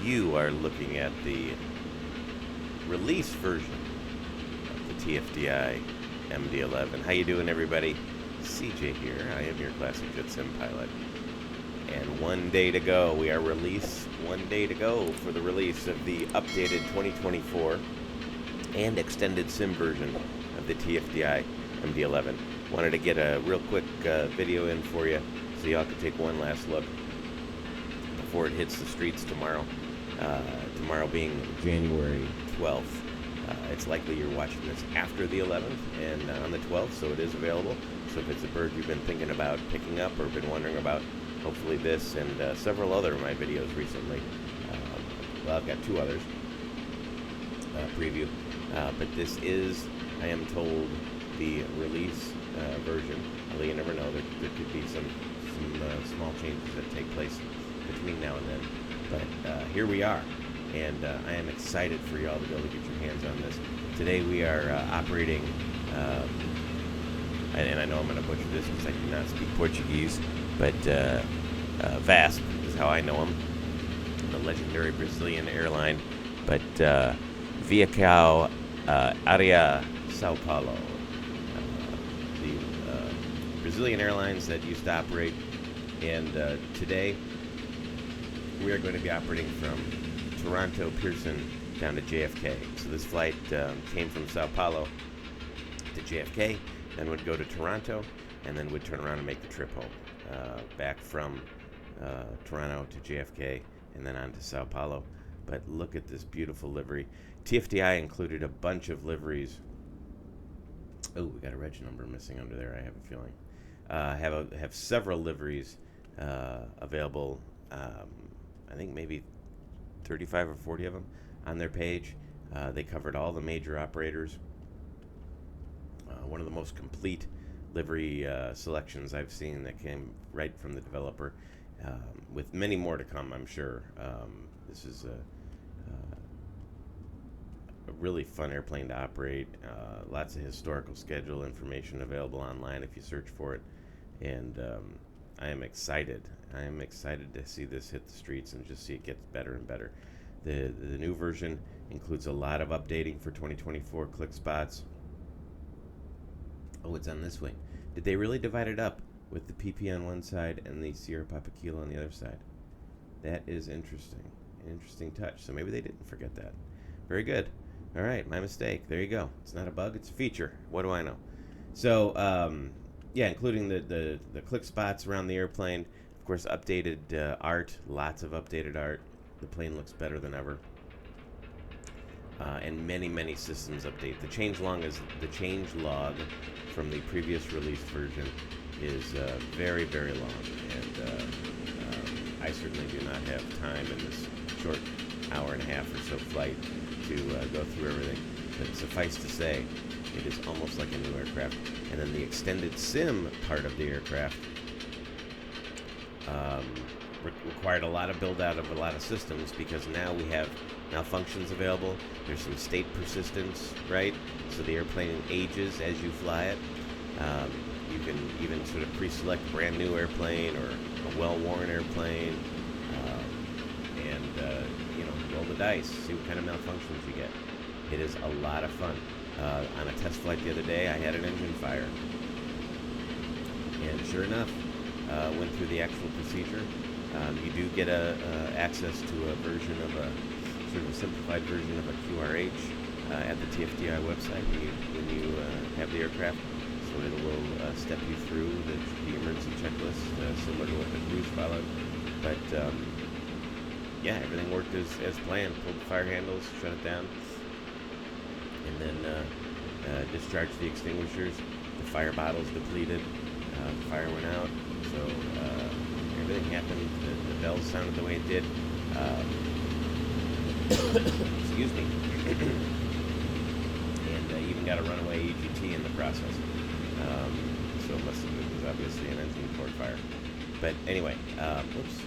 You are looking at the release version of the TFDi MD-11. How you doing, everybody? CJ here. I am your classic jet sim pilot. And 1 day to go. We are 1 day to go for the release of the updated 2024 and extended sim version of the TFDi MD-11. Wanted to get a real quick video in for you so y'all could take one last look before it hits the streets tomorrow. Tomorrow being January 12th. It's likely you're watching this after the 11th and on the 12th, so it is available. So if it's a bird you've been thinking about picking up or been wondering about, hopefully this and several other of my videos recently. Well, I've got two others preview, but this is, I am told, the release version. Although you never know, there could be some small changes that take place between now and then. But here we are, and I am excited for y'all to be able to get your hands on this. Today we are operating, and I know I'm going to butcher this because I do not speak Portuguese, but VASP is how I know them, the legendary Brazilian airline, but Viacao Aria Sao Paulo, the Brazilian airlines that used to operate, and today we are going to be operating from Toronto Pearson down to JFK. So this flight came from Sao Paulo to JFK, then would go to Toronto, and then would turn around and make the trip home, back from Toronto to JFK, and then on to Sao Paulo. But look at this beautiful livery. TFDi included a bunch of liveries. Oh, we got a reg number missing under there, I have a feeling. Have several liveries available. I think maybe 35 or 40 of them on their page. They covered all the major operators. One of the most complete livery selections I've seen that came right from the developer, with many more to come, I'm sure. This is a really fun airplane to operate. Lots of historical schedule information available online if you search for it. And I am excited. I am excited to see this hit the streets and just see it get better and better. The new version includes a lot of updating for 2024 click spots. Oh, it's on this wing. Did they really divide it up with the PP on one side and the Sierra Papa Kilo on the other side? That is interesting. An interesting touch. So maybe they didn't forget that. Very good. All right, my mistake. There you go. It's not a bug, it's a feature. What do I know? So, yeah, including the click spots around the airplane. Of course, updated art. Lots of updated art. The plane looks better than ever. And many systems update. The change log from the previous released version is very long, and I certainly do not have time in this short hour and a half or so flight to go through everything. But suffice to say, it is almost like a new aircraft. And then the extended sim part of the aircraft required a lot of build out of a lot of systems, because now we have malfunctions available. There's some state persistence, right? So the airplane ages as you fly it. You can even sort of pre-select a brand new airplane or a well-worn airplane, and roll the dice, see what kind of malfunctions you get. It is a lot of fun. On a test flight the other day, I had an engine fire, and sure enough, went through the actual procedure. You do get access to a version of a sort of a simplified version of a QRH at the TFDi website when you have the aircraft. So it will step you through the emergency checklist, similar to what the cruise followed. But yeah, everything worked as planned. Pulled the fire handles, shut it down, and then discharged the extinguishers. The fire bottles depleted. The fire went out. So everything happened. The bells sounded the way it did. Excuse me. And even got a runaway EGT in the process. So it must have been, it was obviously an engine port fire. But anyway, whoops.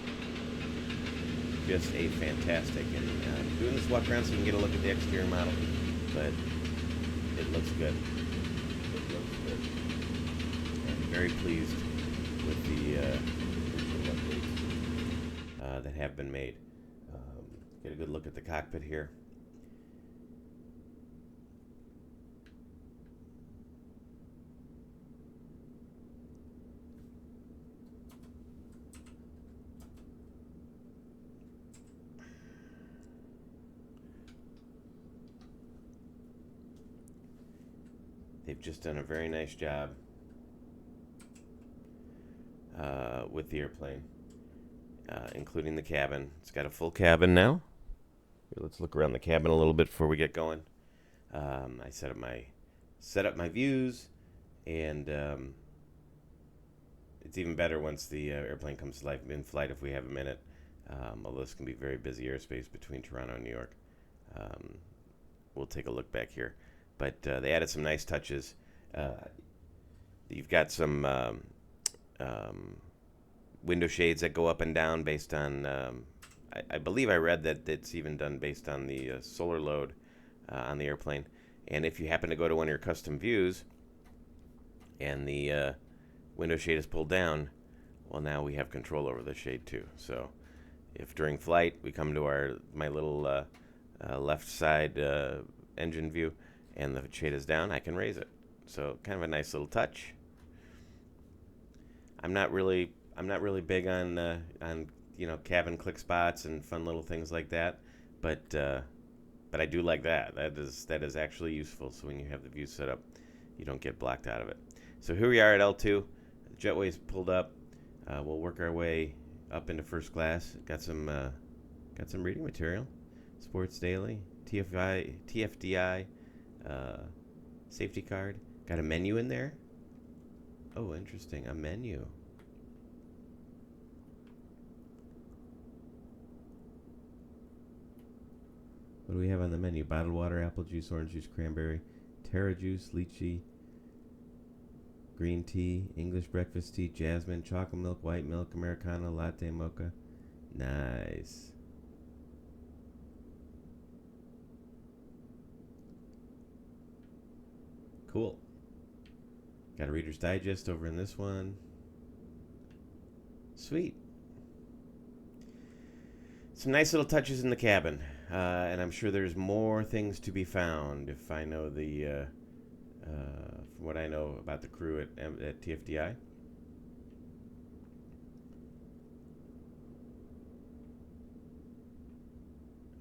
Just a fantastic. And doing this walk around so you can get a look at the exterior model. But it looks good. It looks good. And very pleased with the updates that have been made. Get a good look at the cockpit here. They've just done a very nice job with the airplane, including the cabin. It's got a full cabin now. Here, let's look around the cabin a little bit before we get going. I set up my views, and it's even better once the airplane comes to life in flight if we have a minute. Although this can be very busy airspace between Toronto and New York. We'll take a look back here. But they added some nice touches. You've got some window shades that go up and down based on, I believe I read that it's even done based on the solar load on the airplane. And if you happen to go to one of your custom views and the window shade is pulled down, well, now we have control over the shade too. So if during flight we come to my little left side engine view and the shade is down, I can raise it. So kind of a nice little touch. I'm not really big on cabin click spots and fun little things like that, but I do like that. That is actually useful. So when you have the view set up, you don't get blocked out of it. So here we are at L2. The jetway's pulled up. We'll work our way up into first class. Got some reading material. Sports Daily, TFDi, safety card. Got a menu in there. Oh, interesting. A menu. What do we have on the menu? Bottled water, apple juice, orange juice, cranberry, taro juice, lychee, green tea, English breakfast tea, jasmine, chocolate milk, white milk, Americano, latte, mocha. Nice. Cool. Got a Reader's Digest over in this one. Sweet. Some nice little touches in the cabin. And I'm sure there's more things to be found if I know from what I know about the crew at TFDi.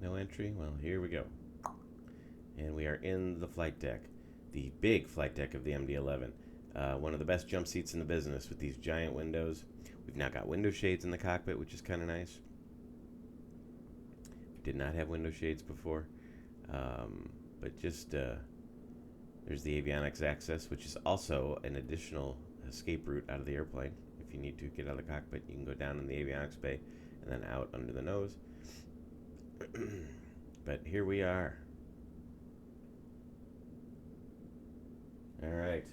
No entry? Well, here we go. And we are in the flight deck. The big flight deck of the MD-11. One of the best jump seats in the business with these giant windows. We've now got window shades in the cockpit, which is kind of nice. We did not have window shades before. But just there's the avionics access, which is also an additional escape route out of the airplane. If you need to get out of the cockpit, you can go down in the avionics bay and then out under the nose. But here we are. All right.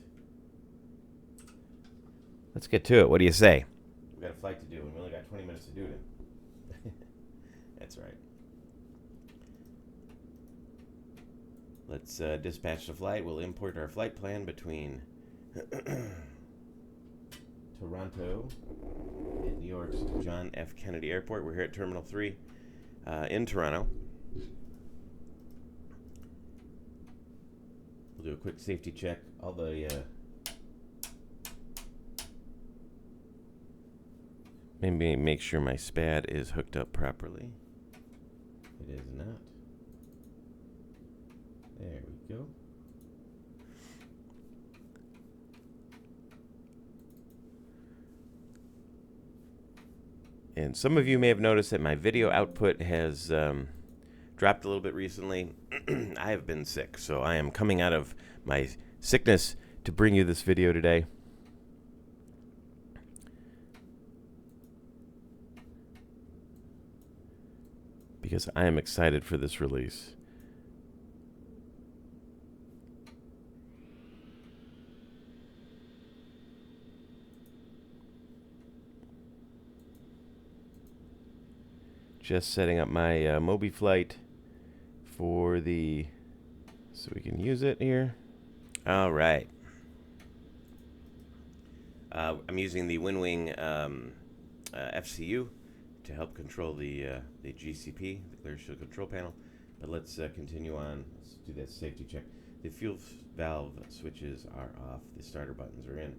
Let's get to it. What do you say? We've got a flight to do, and we only got 20 minutes to do it. That's right. Let's dispatch the flight. We'll import our flight plan between Toronto and New York's John F. Kennedy Airport. We're here at Terminal 3 in Toronto. We'll do a quick safety check. All the maybe make sure my SPAD is hooked up properly. It is not. There we go. And some of you may have noticed that my video output has dropped a little bit recently. I have been sick, so I am coming out of my sickness to bring you this video today. Because I am excited for this release. Just setting up my Mobi flight for so we can use it here. All right. I'm using the WinWing FCU to help control the GCP, the clear shield control panel. But let's continue on. Let's do that safety check. The fuel valve switches are off. The starter buttons are in.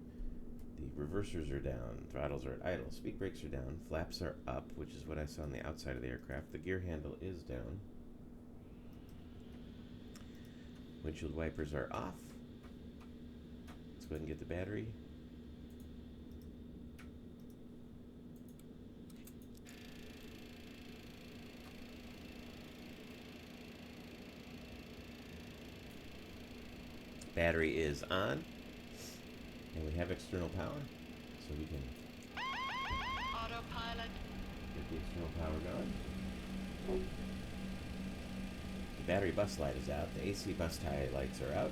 The reversers are down. Throttles are at idle. Speed brakes are down. Flaps are up, which is what I saw on the outside of the aircraft. The gear handle is down. Windshield wipers are off. Let's go ahead and get the battery. Battery is on, and we have external power, so we can autopilot. Get the external power going. The battery bus light is out. The AC bus tie lights are out,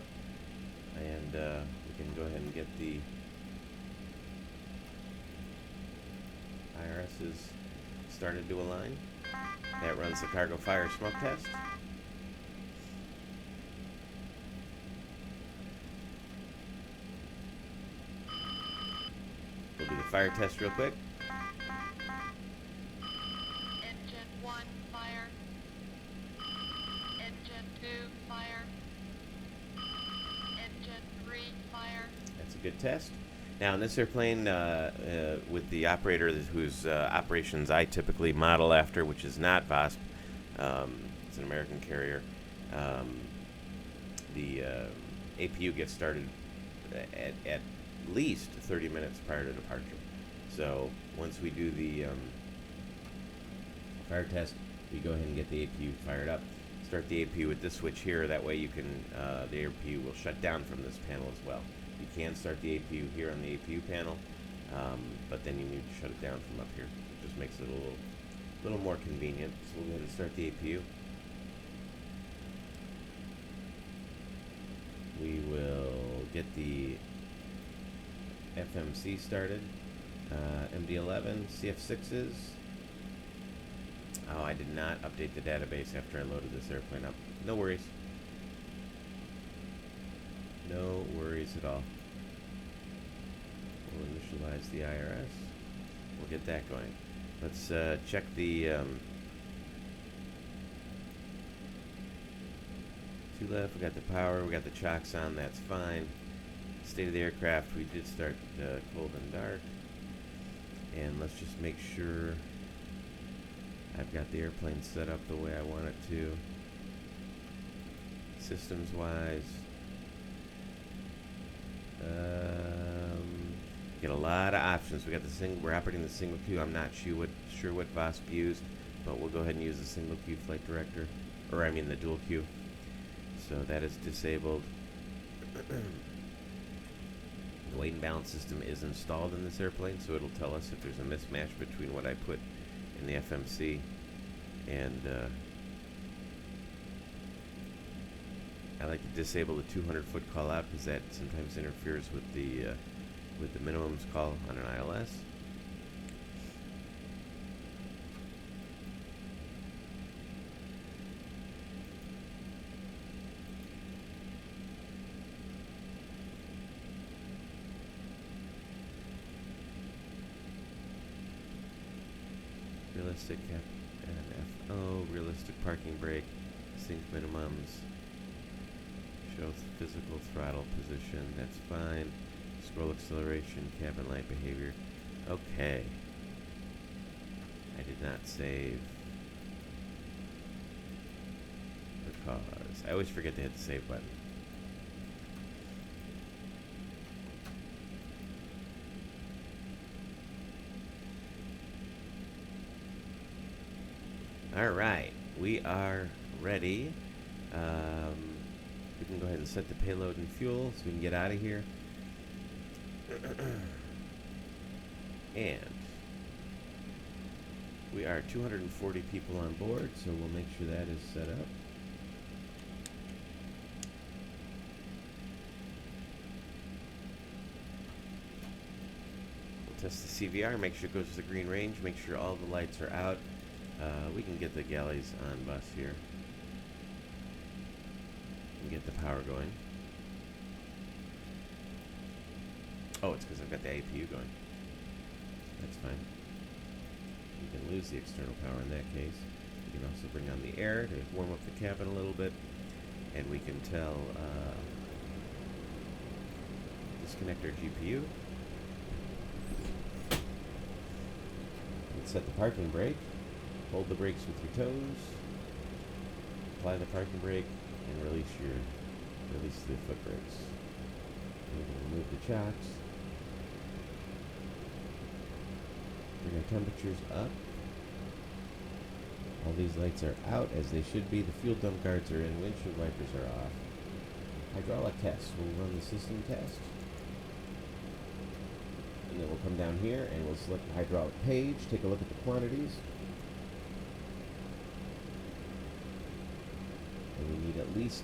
and we can go ahead and get the IRSs started to align. That runs the cargo fire smoke test. We'll do the fire test real quick. Engine 1, fire. Engine 2, fire. Engine 3, fire. That's a good test. Now, in this airplane, with the operator whose operations I typically model after, which is not VASP, it's an American carrier, the APU gets started at least 30 minutes prior to departure. So once we do the fire test, we go ahead and get the APU fired up. Start the APU with this switch here. That way you can the APU will shut down from this panel as well. You can start the APU here on the APU panel, but then you need to shut it down from up here. It just makes it a little more convenient. So we'll go ahead and start the APU. We will get the FMC started. MD11, CF6s. Oh, I did not update the database after I loaded this airplane up. No worries. No worries at all. We'll initialize the IRS. We'll get that going. Let's check the two left. We got the power. We got the chocks on. That's fine. State of the aircraft. We did start cold and dark. And let's just make sure I've got the airplane set up the way I want it to. Systems wise. Get a lot of options. We got we're operating the single queue. I'm not sure what VASP used, but we'll go ahead and use the single queue flight director, or I mean the dual queue. So that is disabled. The weight and balance system is installed in this airplane, so it'll tell us if there's a mismatch between what I put in the FMC and I like to disable the 200-foot call out because that sometimes interferes with the minimums call on an ILS. Realistic NFO, realistic parking brake, sync minimums, show physical throttle position, that's fine. Scroll acceleration, cabin light behavior. Okay. I did not save because I always forget to hit the save button. Alright, we are ready. We can go ahead and set the payload and fuel so we can get out of here. And we are 240 people on board, so we'll make sure that is set up. We'll test the CVR, make sure it goes to the green range, make sure all the lights are out. We can get the galleys on bus here and get the power going. Oh, it's because I've got the APU going. That's fine. We can lose the external power in that case. We can also bring on the air to warm up the cabin a little bit, and we can tell disconnect our GPU. Let's set the parking brake. Hold the brakes with your toes. Apply the parking brake and release the foot brakes. We can remove the chocks. Bring our temperatures up. All these lights are out as they should be. The fuel dump guards are in. Windshield wipers are off. Hydraulic test. We'll run the system test. And then we'll come down here and we'll select the hydraulic page. Take a look at the quantities. And we need at least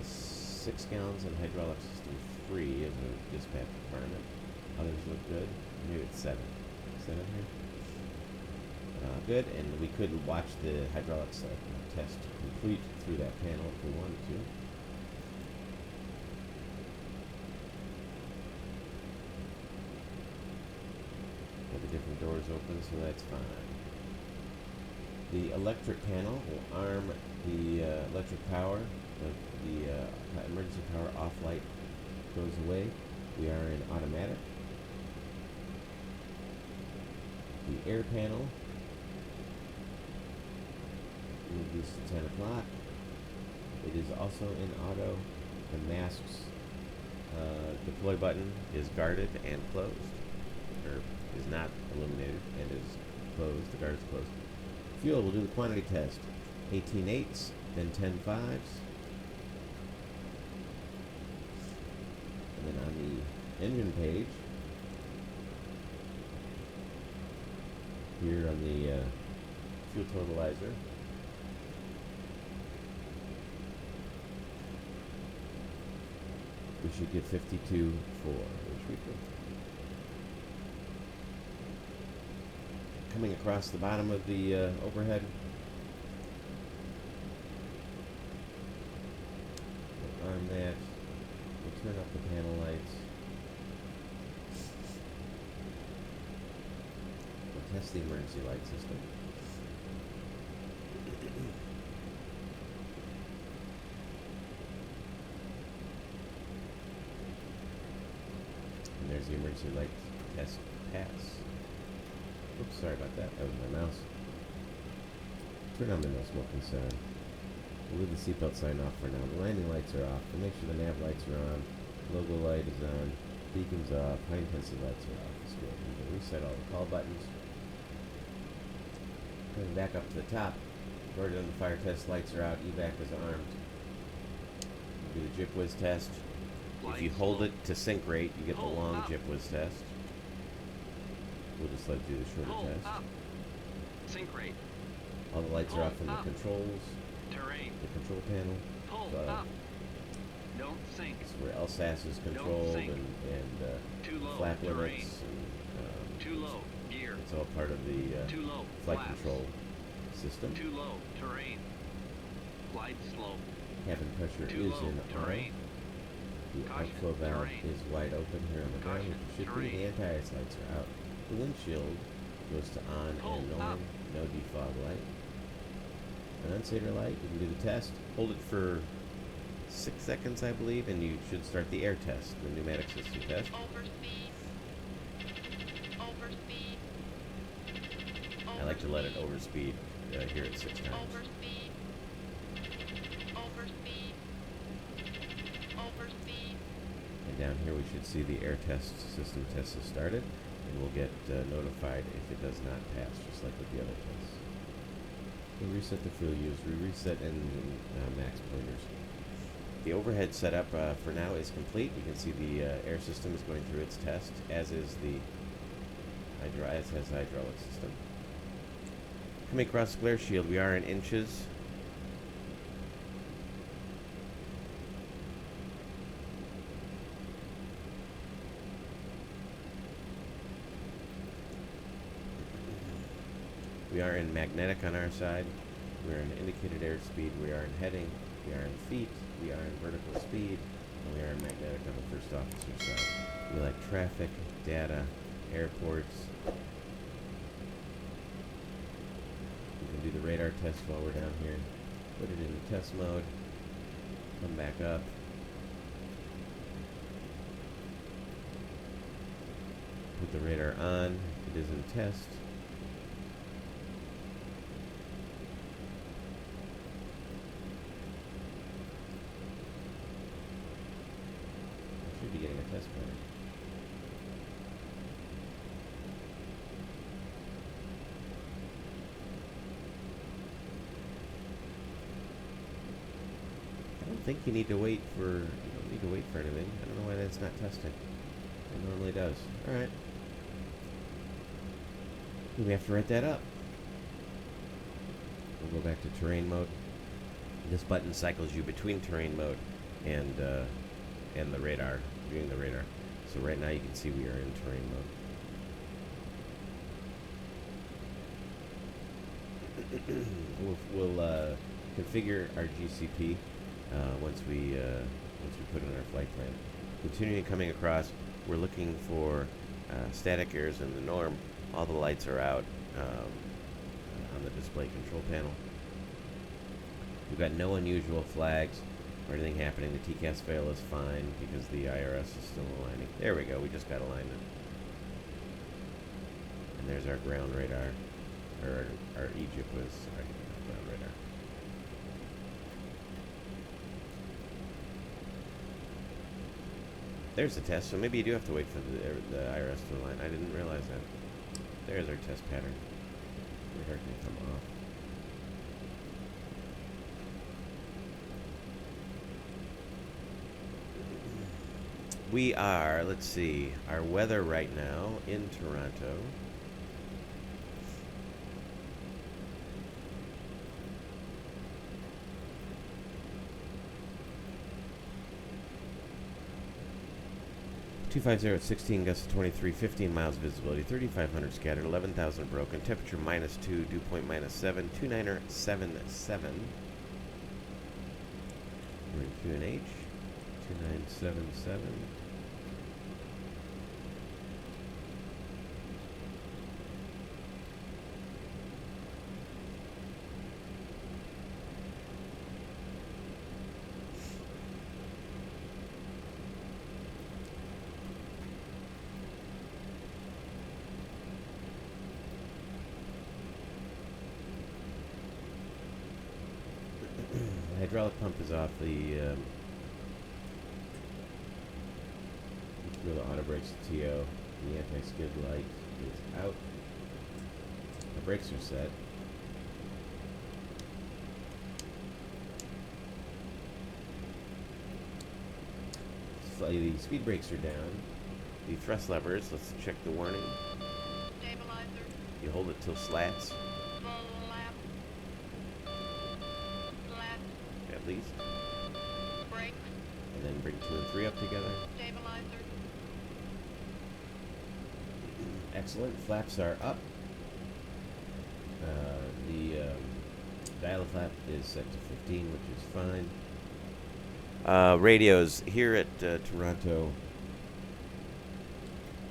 6 gallons in hydraulic system free as a dispatch requirement. Others look good. Maybe it's 7. 7 here. Good, and we could watch the hydraulics test complete through that panel if we wanted to. Got the different doors open, so that's fine. The electric panel will arm the electric power. The emergency power off light goes away. We are in automatic. The air panel. Move these to 10 o'clock. It is also in auto. The mask's deploy button is guarded and closed, or is not illuminated and is closed. The guard is closed. Fuel, we'll do the quantity test. 18 eighths, then 10 fives. And then on the engine page, here on the fuel totalizer, we should get 52.4, which we could. Coming across the bottom of the overhead, we'll arm that. We'll turn up the panel lights. We'll test the emergency light system. And there's the emergency light test pass. Oops, sorry about that. That was my mouse. Turn on the no smoking sign. We'll leave the seatbelt sign off for now. The landing lights are off. We'll make sure the nav lights are on. Logo light is on. Beacons off. High intensity lights are off. It's good. We can reset all the call buttons. Coming back up to the top. We've already done the fire test. Lights are out. Evac is armed. We'll do the JIPWIZ test. If you hold it to sync rate, you get the long JIPWIZ test. We'll just let it do the shorter test. Up. Sync rate. All the lights are off from the controls. Terrain. The control panel. Pull up. Don't sink. It's where LSAS is controlled and Too low. flap Terrain. limits. And, Too low. Gear. it's all part of the Too low. flight Flaps. control system. Too low. Terrain. Glide slope. Cabin pressure Too is low. in Terrain. auto. The Caution. outflow valve Terrain. is wide open here on the ground, Caution. which it should be. Terrain. The anti-ice lights are out. The windshield goes to on Pull and up. norm. No defog light. An unsaver light. You can do the test. Hold it for 6 seconds, I believe, and you should start the air test, the pneumatic system test. Overspeed. Overspeed. I like to let it overspeed here at 6 times. Overspeed. Overspeed. Overspeed. And down here we should see the air test system test has started, and we'll get notified if it does not pass, just like with the other tests. We'll reset the fuel use. We reset in max pointers. The overhead setup for now is complete. You can see the air system is going through its test, as is the hydraulic system. Coming across the glare shield, we are in inches. We are in magnetic on our side. We are in indicated airspeed. We are in heading. We are in feet. We are in vertical speed. And we are in magnetic on the first officer side. We like traffic, data, airports, do the radar test while we're down here. Put it into test mode. Come back up. Put the radar on. It is in test. I should be getting a test pattern. I don't think you need to wait for, you don't need to wait for anything. I don't know why that's not testing. It normally does. Alright. We have to write that up. We'll go back to terrain mode. This button cycles you between terrain mode and the radar, viewing the radar. So right now you can see we are in terrain mode. We'll configure our GCP once we put in our flight plan. Continuing coming across, we're looking for static errors in the norm. All the lights are out on the display control panel. We've got no unusual flags or anything happening. The TCAS fail is fine because the IRS is still aligning. There we go. We just got alignment. And there's our ground radar. Or our Egypt was our ground radar. There's the test. So maybe you do have to wait for the IRS to align. I didn't realize that. There's our test pattern. Radar can come off. We are, let's see, our weather right now in Toronto. (250) at 16 gusts of 23, 15 miles visibility, 3,500 scattered, 11,000 broken, temperature -2, dew point -7, 2977. We're in QNH, 2977. The hydraulic pump is off. The auto brakes to TO. The anti-skid light is out. The brakes are set. The speed brakes are down. The thrust levers, let's check the warning. Stabilizer. You hold it till slats, Flap. Flat. at least. Brakes. And then bring 2 and 3 up together. Stabilizer. Excellent. Flaps are up. The dial flap is set to 15, which is fine. Radios here at Toronto.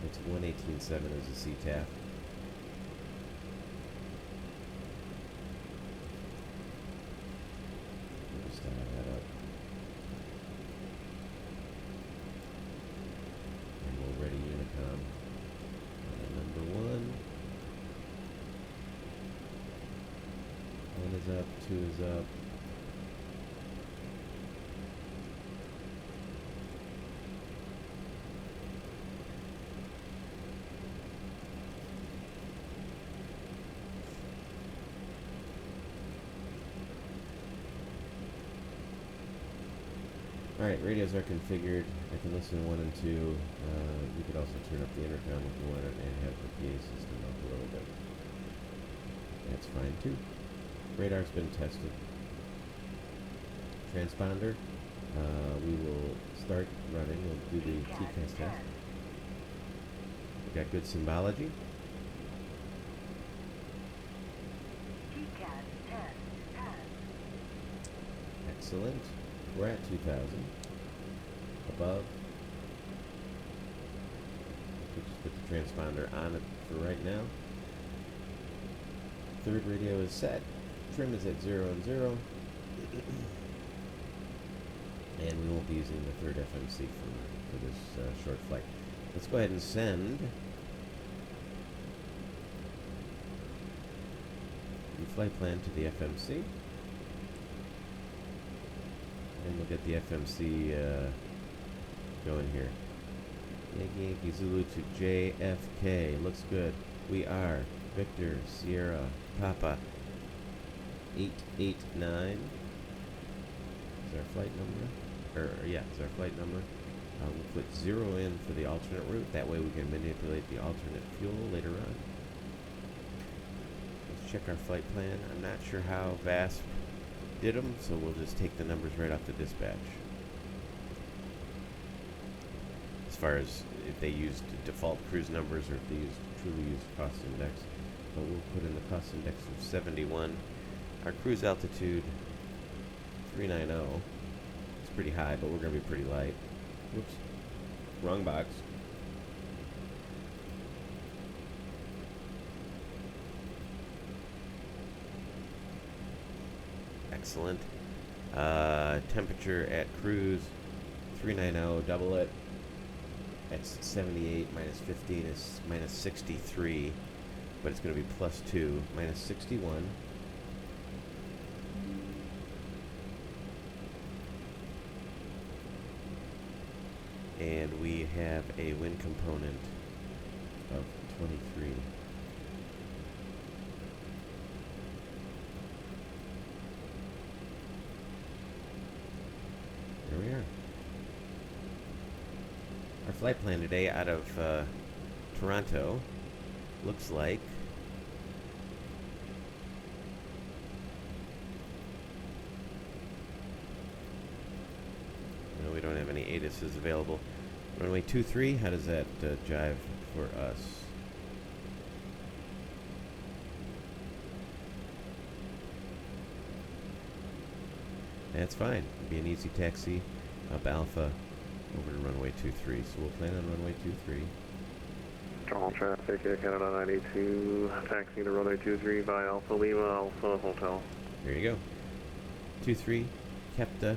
It's 118.7 as a CTAF. Just dial that up. And we'll ready Unicom. Number 1. 1 is up, 2 is up. Alright, radios are configured. I can listen to 1 and 2. You could also turn up the intercom if you want it and have the PA system up a little bit. That's fine too. Radar's been tested. Transponder, we will start running. We'll do the TCAS test. We've got good symbology. Excellent. We're at 2,000. Above. We'll just put the transponder on it for right now. Third radio is set. Trim is at 0 and 0. And we won't be using the third FMC for this short flight. Let's go ahead and send the flight plan to the FMC. And we'll get the FMC going here. Yankee Yankee Zulu to JFK. Looks good. We are Victor Sierra Papa 889. Is our flight number? Yeah, it's our flight number. We'll put 0 in for the alternate route. That way we can manipulate the alternate fuel later on. Let's check our flight plan. I'm not sure how VASP did them, so we'll just take the numbers right off the dispatch. As far as if they used default cruise numbers or if they truly used cost index. But we'll put in the cost index of 71. Our cruise altitude 390. It's pretty high, but we're going to be pretty light. Whoops. Wrong box. Excellent. Temperature at cruise 390, double it. That's 78 minus 15 is minus 63, but it's going to be plus 2, minus 61. And we have a wind component of 23. There we are. Our flight plan today out of Toronto looks like no, we don't have any ATISs available. Runway 23, how does that jive for us? That's fine. It'll be an easy taxi up Alpha over to runway 23. So we'll plan on runway 23. Toronto traffic, Canada 92, taxiing to runway 23 by Alpha Lima, Alpha Hotel. There you go. 23, Kepta.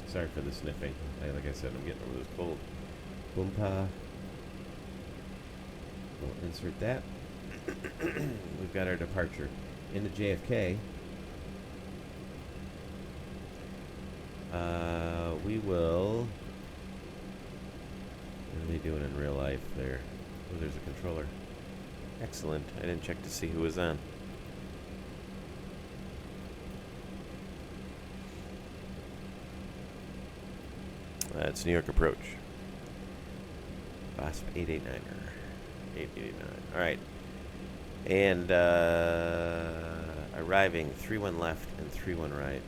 Sorry for the sniffing. Like I said, I'm getting over this cold. Boompa. We'll insert that. We've got our departure into JFK. We will. What are they doing in real life there? Oh, there's a controller. Excellent. I didn't check to see who was on. It's New York approach. VASP 889er. 889. Alright. And arriving 31 left and 31 right.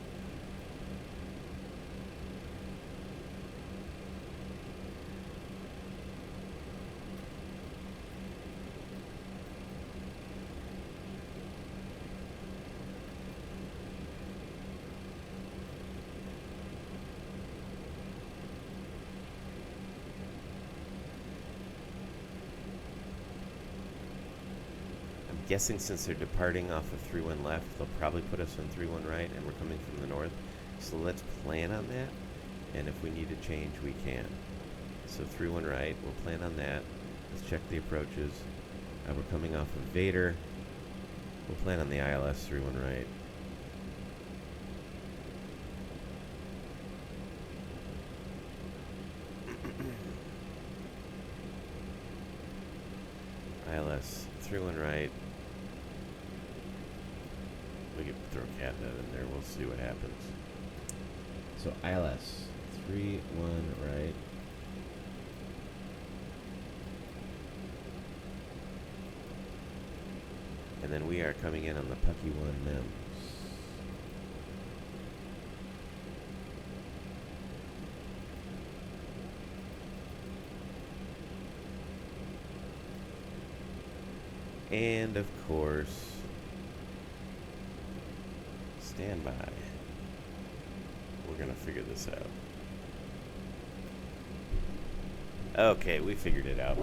Guessing since they're departing off of 31 left, they'll probably put us on 31 right, and we're coming from the north. So let's plan on that, and if we need to change, we can. So 31 right, we'll plan on that. Let's check the approaches. We're coming off of Vader. We'll plan on the ILS 31 right. ILS 31 right. We could throw CATNet in there. We'll see what happens. So ILS 31 right. And then we are coming in on the Pucky 1 NEMS. And of course, stand by. We're gonna figure this out. Okay, we figured it out.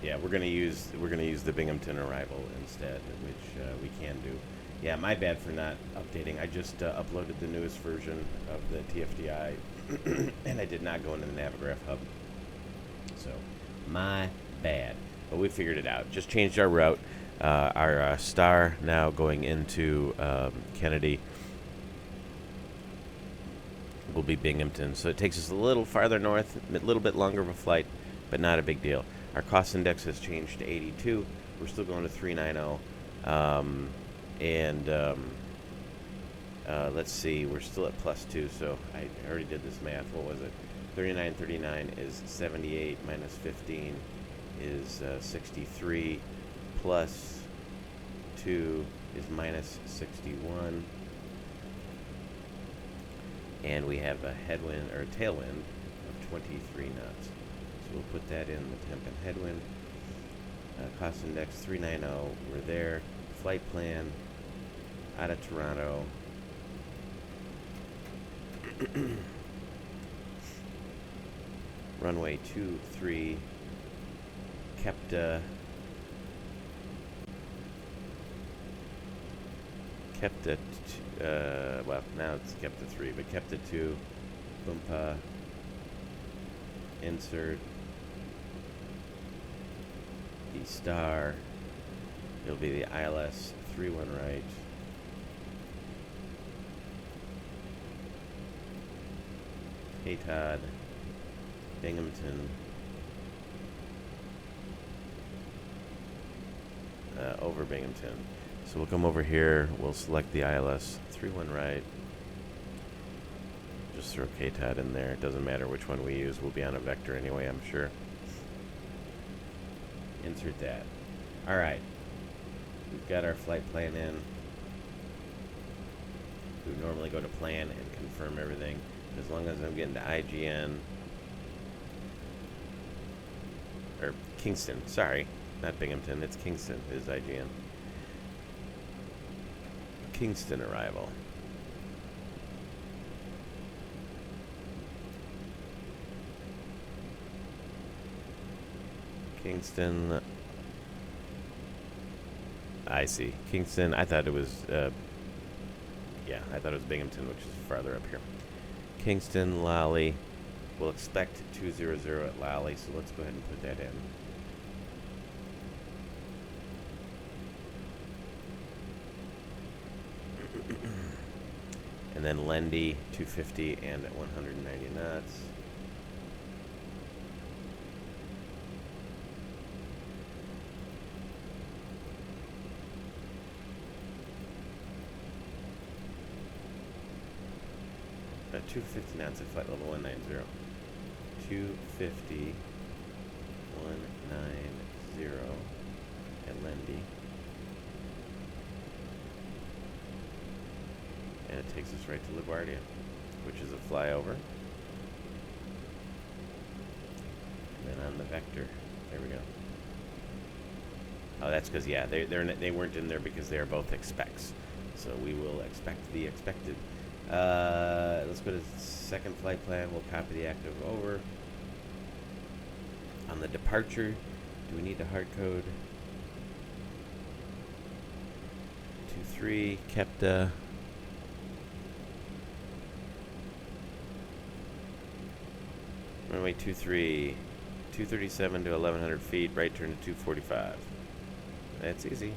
Yeah, we're gonna use the Binghamton arrival instead, which we can do. Yeah, my bad for not updating. I just uploaded the newest version of the TFDi, and I did not go into the Navigraph hub. So, my bad. But we figured it out. Just changed our route. Our star now going into Kennedy will be Binghamton. So it takes us a little farther north, a little bit longer of a flight, but not a big deal. Our cost index has changed to 82. We're still going to 390. Let's see, we're still at +2, so I already did this math. What was it? 39 is 78 minus 15 is 63 plus 2 is minus 61. And we have a headwind or a tailwind of 23 knots. So we'll put that in the temp and headwind. Cost index 390, we're there. Flight plan out of Toronto. Runway 23, well, now it's Kepta 3, but Kepta 2, Bumpa, insert, the star, it'll be the ILS 31 right, Todd, Binghamton, over Binghamton. So we'll come over here, we'll select the ILS 31 right, just throw KTOD in there, it doesn't matter which one we use, we'll be on a vector anyway, I'm sure. Insert that. Alright, we've got our flight plan in. We normally go to plan and confirm everything. As long as I'm getting to IGN, or Kingston, sorry, not Binghamton, it's Kingston, is IGN. Kingston arrival. Kingston, I see. Kingston, I thought it was, yeah, I thought it was Binghamton, which is farther up here. Kingston, Lally. We'll expect 200 at Lally, so let's go ahead and put that in. And then Lendy, 250 and at 190 knots. At 250 knots at flight level 190. 250, 190 at Lendy. And it takes us right to LaGuardia, which is a flyover. And then on the vector, there we go. Oh, that's because, yeah, they weren't in there because they are both expects. So we will expect the expected. Let's go to second flight plan. We'll copy the active over. On the departure, do we need to hard code? 23, Kepta. Runway 23, 237 to 1100 feet, right turn to 245. That's easy.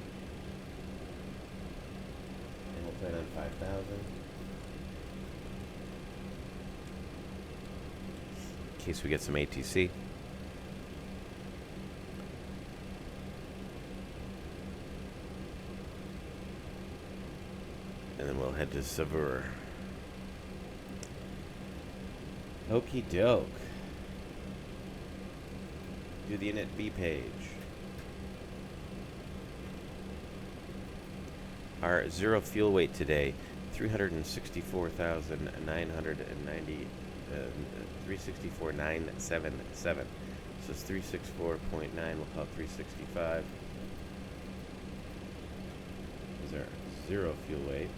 And we'll plan on 5,000. In case we get some ATC. And then we'll head to Savur. Okie doke. Do the init B page. Our zero fuel weight today, 364,990, 364,977. So it's 364.9, we'll call it 365. Is our zero fuel weight,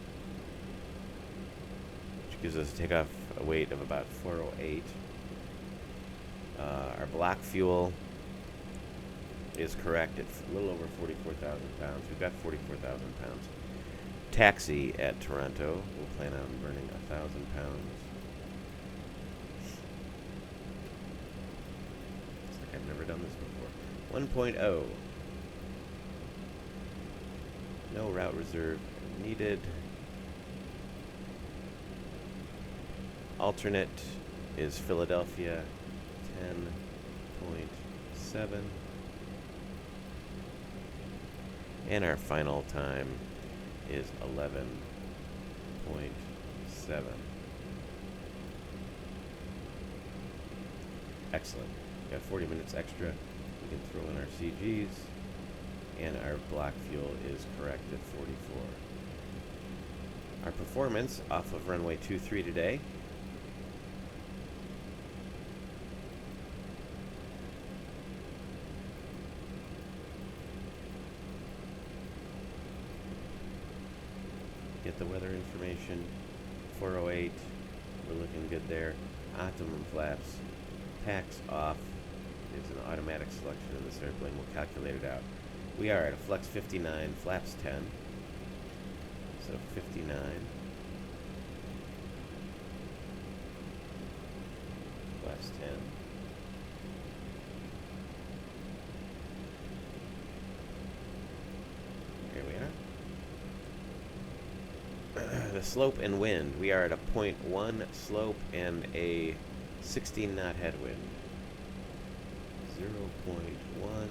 which gives us a takeoff weight of about 408. Our block fuel is correct. It's a little over 44,000 pounds. We've got 44,000 pounds. Taxi at Toronto. We'll plan on burning 1,000 pounds. Looks like I've never done this before. 1.0. No route reserve needed. Alternate is Philadelphia, 10.7. And our final time is 11.7. Excellent. Got 40 minutes extra. We can throw in our CGs. And our block fuel is correct at 44. Our performance off of runway 23 today. Get the weather information. 408. We're looking good there. Optimum flaps. Tax off. It's an automatic selection of this airplane. We'll calculate it out. We are at a flex 59, flaps 10. So 59. Flaps 10. Here we are. The slope and wind. We are at a 0.1 slope and a 16 knot headwind. 0.1.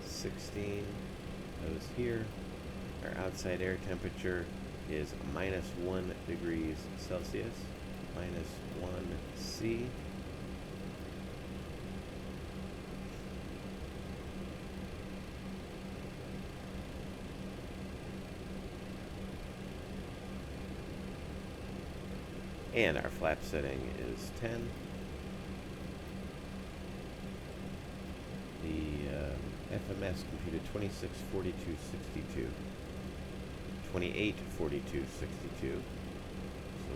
16 goes here. Our outside air temperature is -1 degrees Celsius, -1 C. And our flap setting is 10. FMS computed 2642.62. 2842.62. So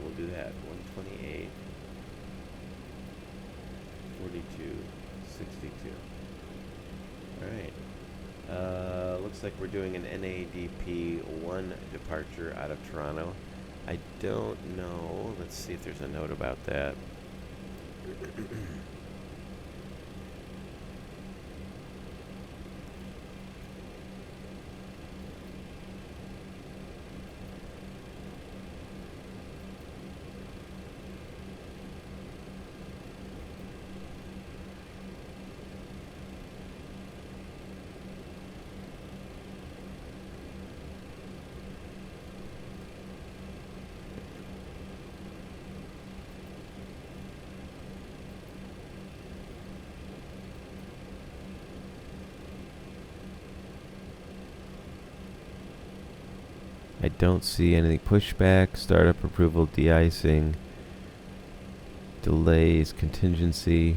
we'll do that. 128. 42.62. Alright. Looks like we're doing an NADP 1 departure out of Toronto. I don't know. Let's see if there's a note about that. I don't see anything. Pushback, startup approval, de-icing, delays, contingency,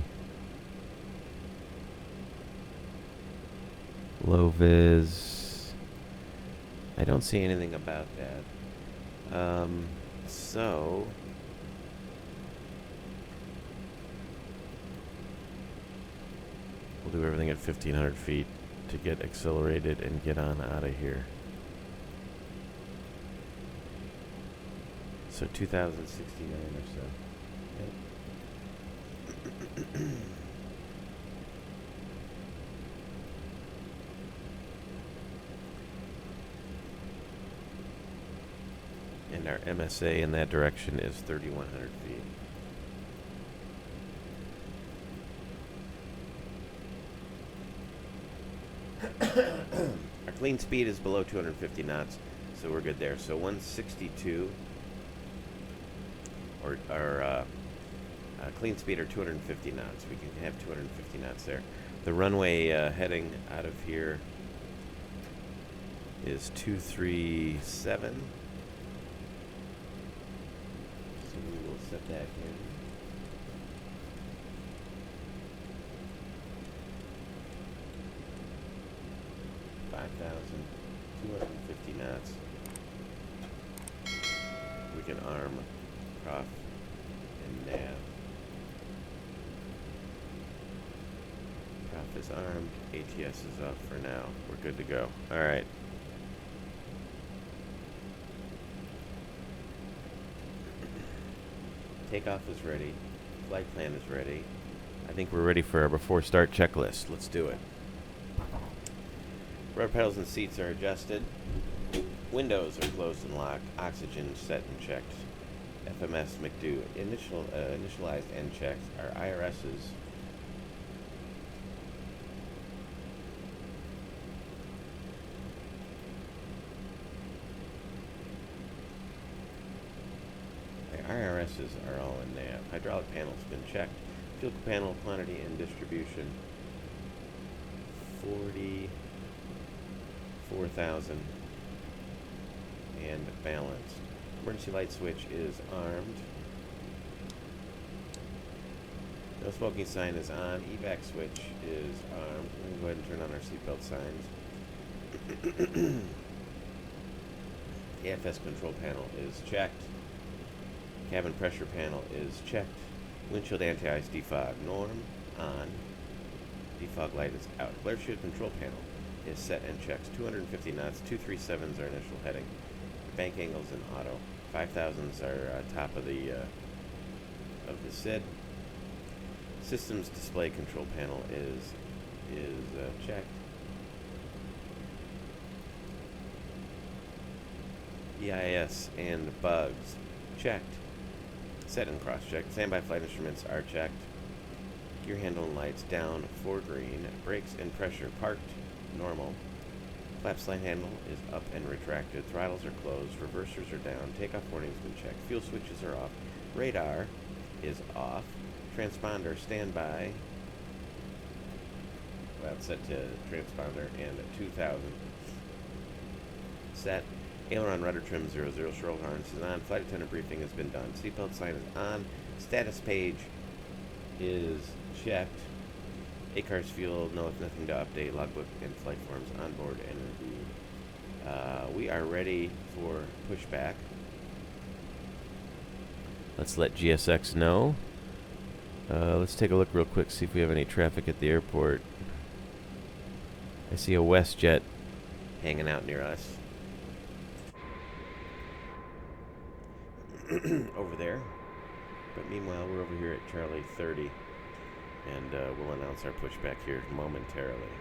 low vis. I don't see anything about that. So we'll do everything at 1,500 feet to get accelerated and get on out of here. So 2,069 or so. Yep. And our MSA in that direction is 3,100 feet. Our clean speed is below 250 knots, so we're good there. So 162. Or clean speed are 250 knots. We can have 250 knots there. The runway heading out of here is 237. So we will set that in. $5,250 knots. We can arm prof and nav. Prof Takeoff is armed. ATS is up for now. We're good to go. All right. Takeoff is ready. Flight plan is ready. I think we're ready for our before start checklist. Let's do it. Rudder pedals and seats are adjusted. Windows are closed and locked. Oxygen set and checked. FMS McDo initialized and checked. Our IRSs are all in nav. Hydraulic panel's been checked. Fuel panel quantity and distribution 44,000 and balanced. Emergency light switch is armed. No smoking sign is on. Evac switch is armed. We're going to go ahead and turn on our seatbelt signs. AFS control panel is checked. Cabin pressure panel is checked. Windshield anti-ice defog norm on. Defog light is out. Glare shield control panel is set and checked. 250 knots. 237 is our initial heading. Bank angles in auto. 5,000s are top of the SID. Systems display control panel is checked. EIS and bugs checked. Set and cross-checked. Standby flight instruments are checked. Gear handle and lights down for green. Brakes and pressure parked normal. Flap slide handle is up and retracted. Throttles are closed. Reversers are down. Takeoff warning's been checked. Fuel switches are off. Radar is off. Transponder standby. Well, it's set to transponder and 2,000. Set. Aileron rudder trim 00. Shroud harness is on. Flight attendant briefing has been done. Seatbelt sign is on. Status page is checked. ACARS fuel, nothing to update. Logbook and flight forms on board and reviewed. We are ready for pushback. Let's let GSX know. Let's take a look real quick, see if we have any traffic at the airport. I see a WestJet hanging out near us. Over there. But meanwhile, we're over here at Charlie 30. And we'll announce our pushback here momentarily.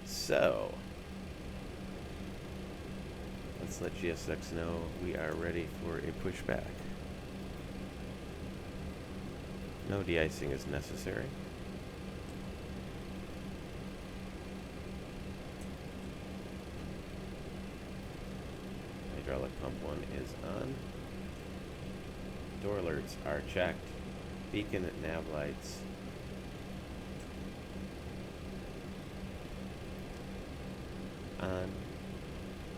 So, let's let GSX know we are ready for a pushback. No de-icing is necessary. Hydraulic pump 1 is on. Door alerts are checked. Beacon nav lights. On.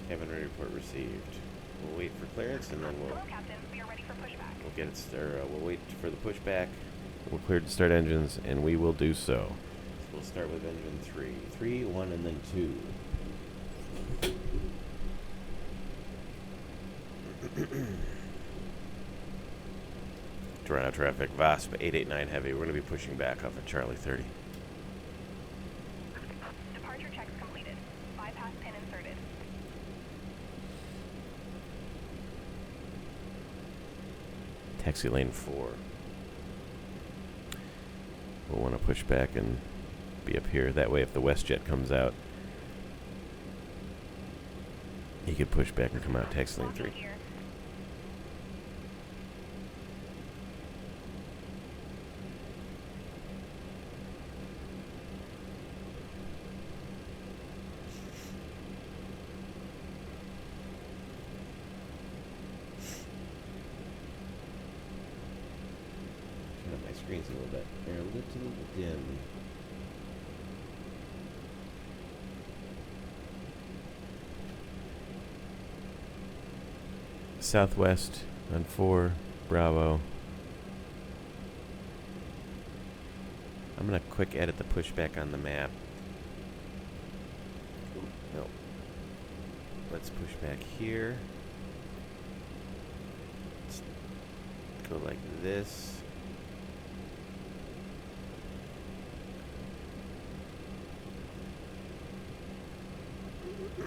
Cabin ready report received. We'll wait for clearance and then we'll. Hello, Captain. We are ready for pushback. We'll get it started. We'll wait for the pushback. We're cleared to start engines, and we will do so. So we'll start with engine 3. 3, 1, and then 2. Toronto traffic, VASP 889 heavy. We're going to be pushing back off of Charlie 30. Departure checks completed. Bypass pin inserted. Taxi lane 4. We'll want to push back and be up here. That way, if the WestJet comes out, he could push back and come out taxi lane 3. Screen's a little bit. They're a little dim. Southwest on 4, Bravo. I'm gonna quick edit the pushback on the map. No. Let's push back here. Let's go like this. I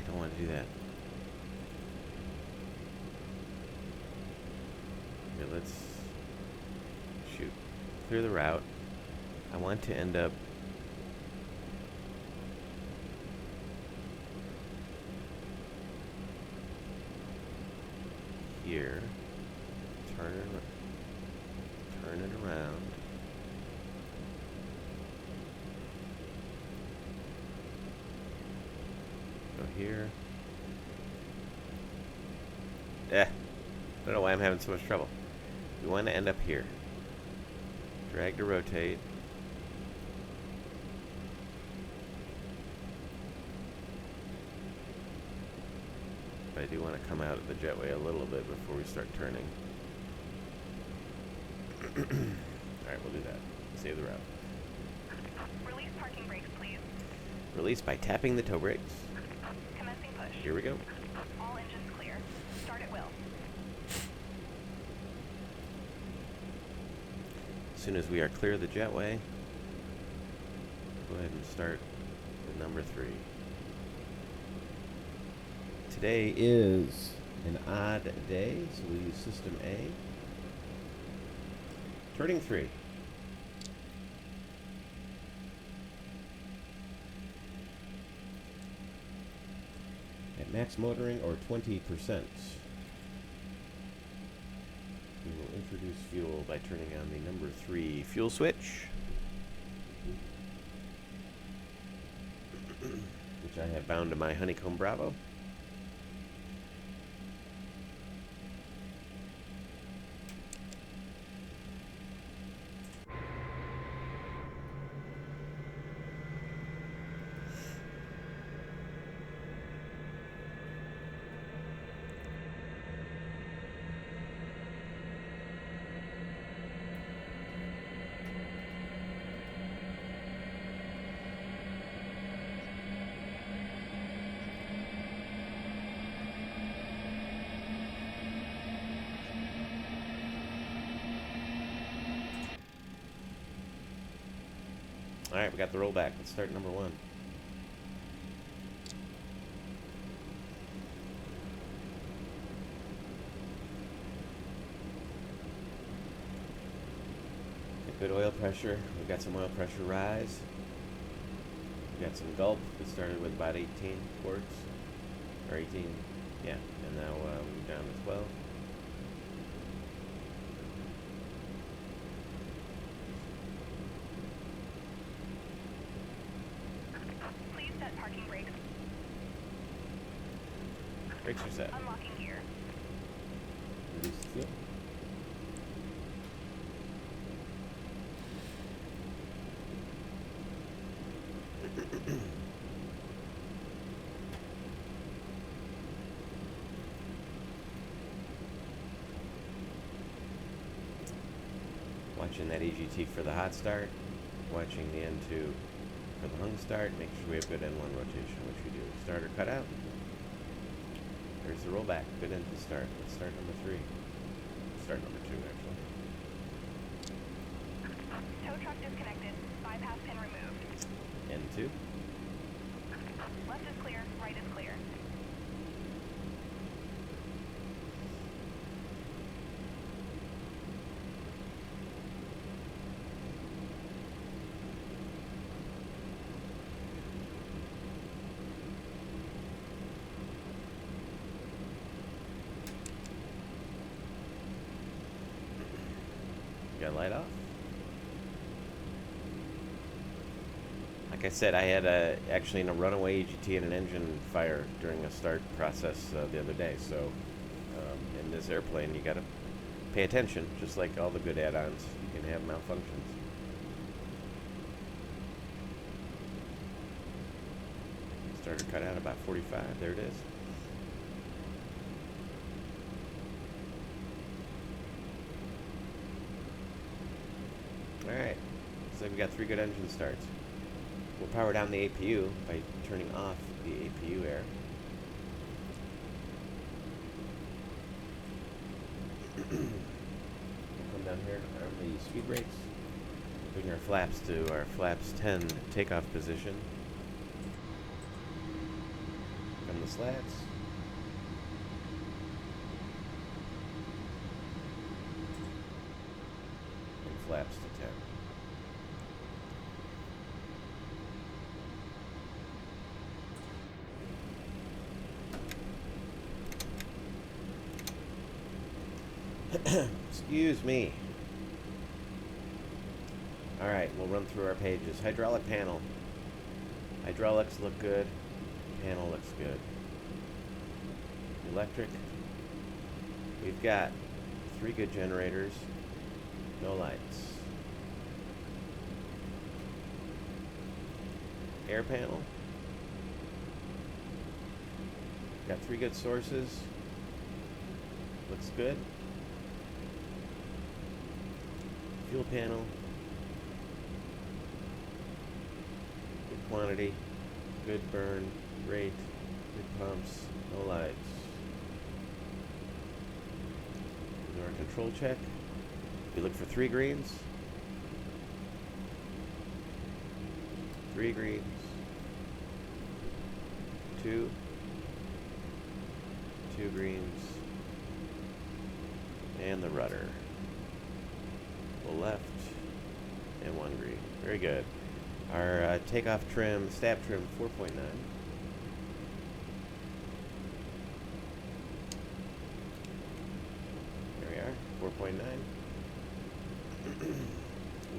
don't want to do that. Here, let's shoot. Clear the route. I want to end up here. Turn it around. Go here. I don't know why I'm having so much trouble. We want to end up here. Drag to rotate. But I do want to come out of the jetway a little bit before we start turning. Alright, we'll do that. Save the route. Release parking brakes, please. Release by tapping the toe brakes. Commencing push. Here we go. All engines clear. Start at will. As soon as we are clear of the jetway, go ahead and start with number 3. Today is an odd day, so we'll use System A. Turning 3. At max motoring or 20%. We will introduce fuel by turning on the number 3 fuel switch, which I have bound to my Honeycomb Bravo. Alright, we got the rollback. Let's start number 1. Good oil pressure. We've got some oil pressure rise. We got some gulp. We started with about 18 quarts. Or 18. Yeah. And now we're down to 12. Please set parking brakes. Brakes are set. Unlocking gear. Reduce the fuel. Watching that EGT for the hot start. Watching the N2 for the hung start. Make sure we have good N1 rotation, which we do. Starter cut out. There's the rollback. Good end to start. Let's start number 3. Start number 2, actually. Tow truck disconnected. Bypass pin removed. N2. Left is clear. Right is clear. Got light off. Like I said, I had actually a runaway EGT and an engine fire during a start process the other day. So in this airplane, you got to pay attention, just like all the good add-ons. You can have malfunctions. Starter cut out about 45. There it is. Alright. Looks like we got 3 good engine starts. We'll power down the APU by turning off the APU air. We'll come down here, arm the speed brakes. Bring our flaps to our flaps 10 takeoff position. Come the slats. And flaps to 10. Excuse me. Alright, we'll run through our pages. Hydraulic panel. Hydraulics look good. Panel looks good. Electric. We've got 3 good generators. No lights. Air panel. Got 3 good sources. Looks good. Fuel panel. Good quantity. Good burn rate. Good pumps. No lights. Do our control check. We look for 3 greens. 3 greens. 2. 2 greens. And the rudder. Full left. And 1 green. Very good. Our takeoff trim, stab trim 4.9. There we are, 4.9.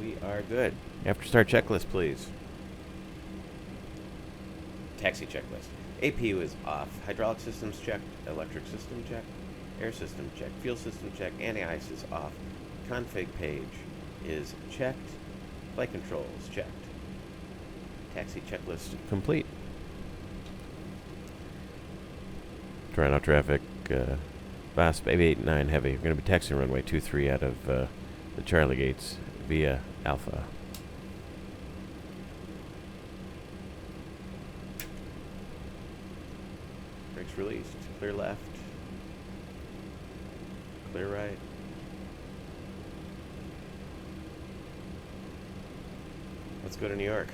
We are good. After start checklist, please. Taxi checklist. APU is off. Hydraulic systems checked. Electric system checked. Air system checked. Fuel system checked. Anti-ice is off. Config page is checked. Flight controls checked. Taxi checklist complete. Toronto traffic, VASP 889 heavy. We're going to be taxiing runway 23 out of the Charlie gates via Alpha. Brakes released. Clear left. Clear right. Let's go to New York.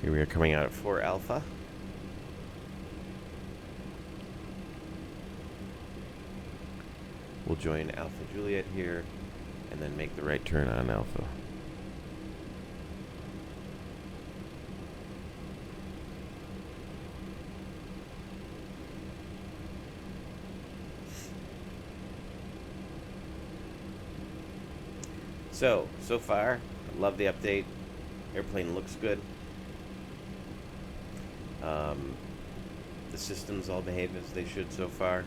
Here we are coming out at 4 Alpha. We'll join Alpha Juliet here and then make the right turn on Alpha. So far, I love the update. Airplane looks good. The systems all behave as they should so far.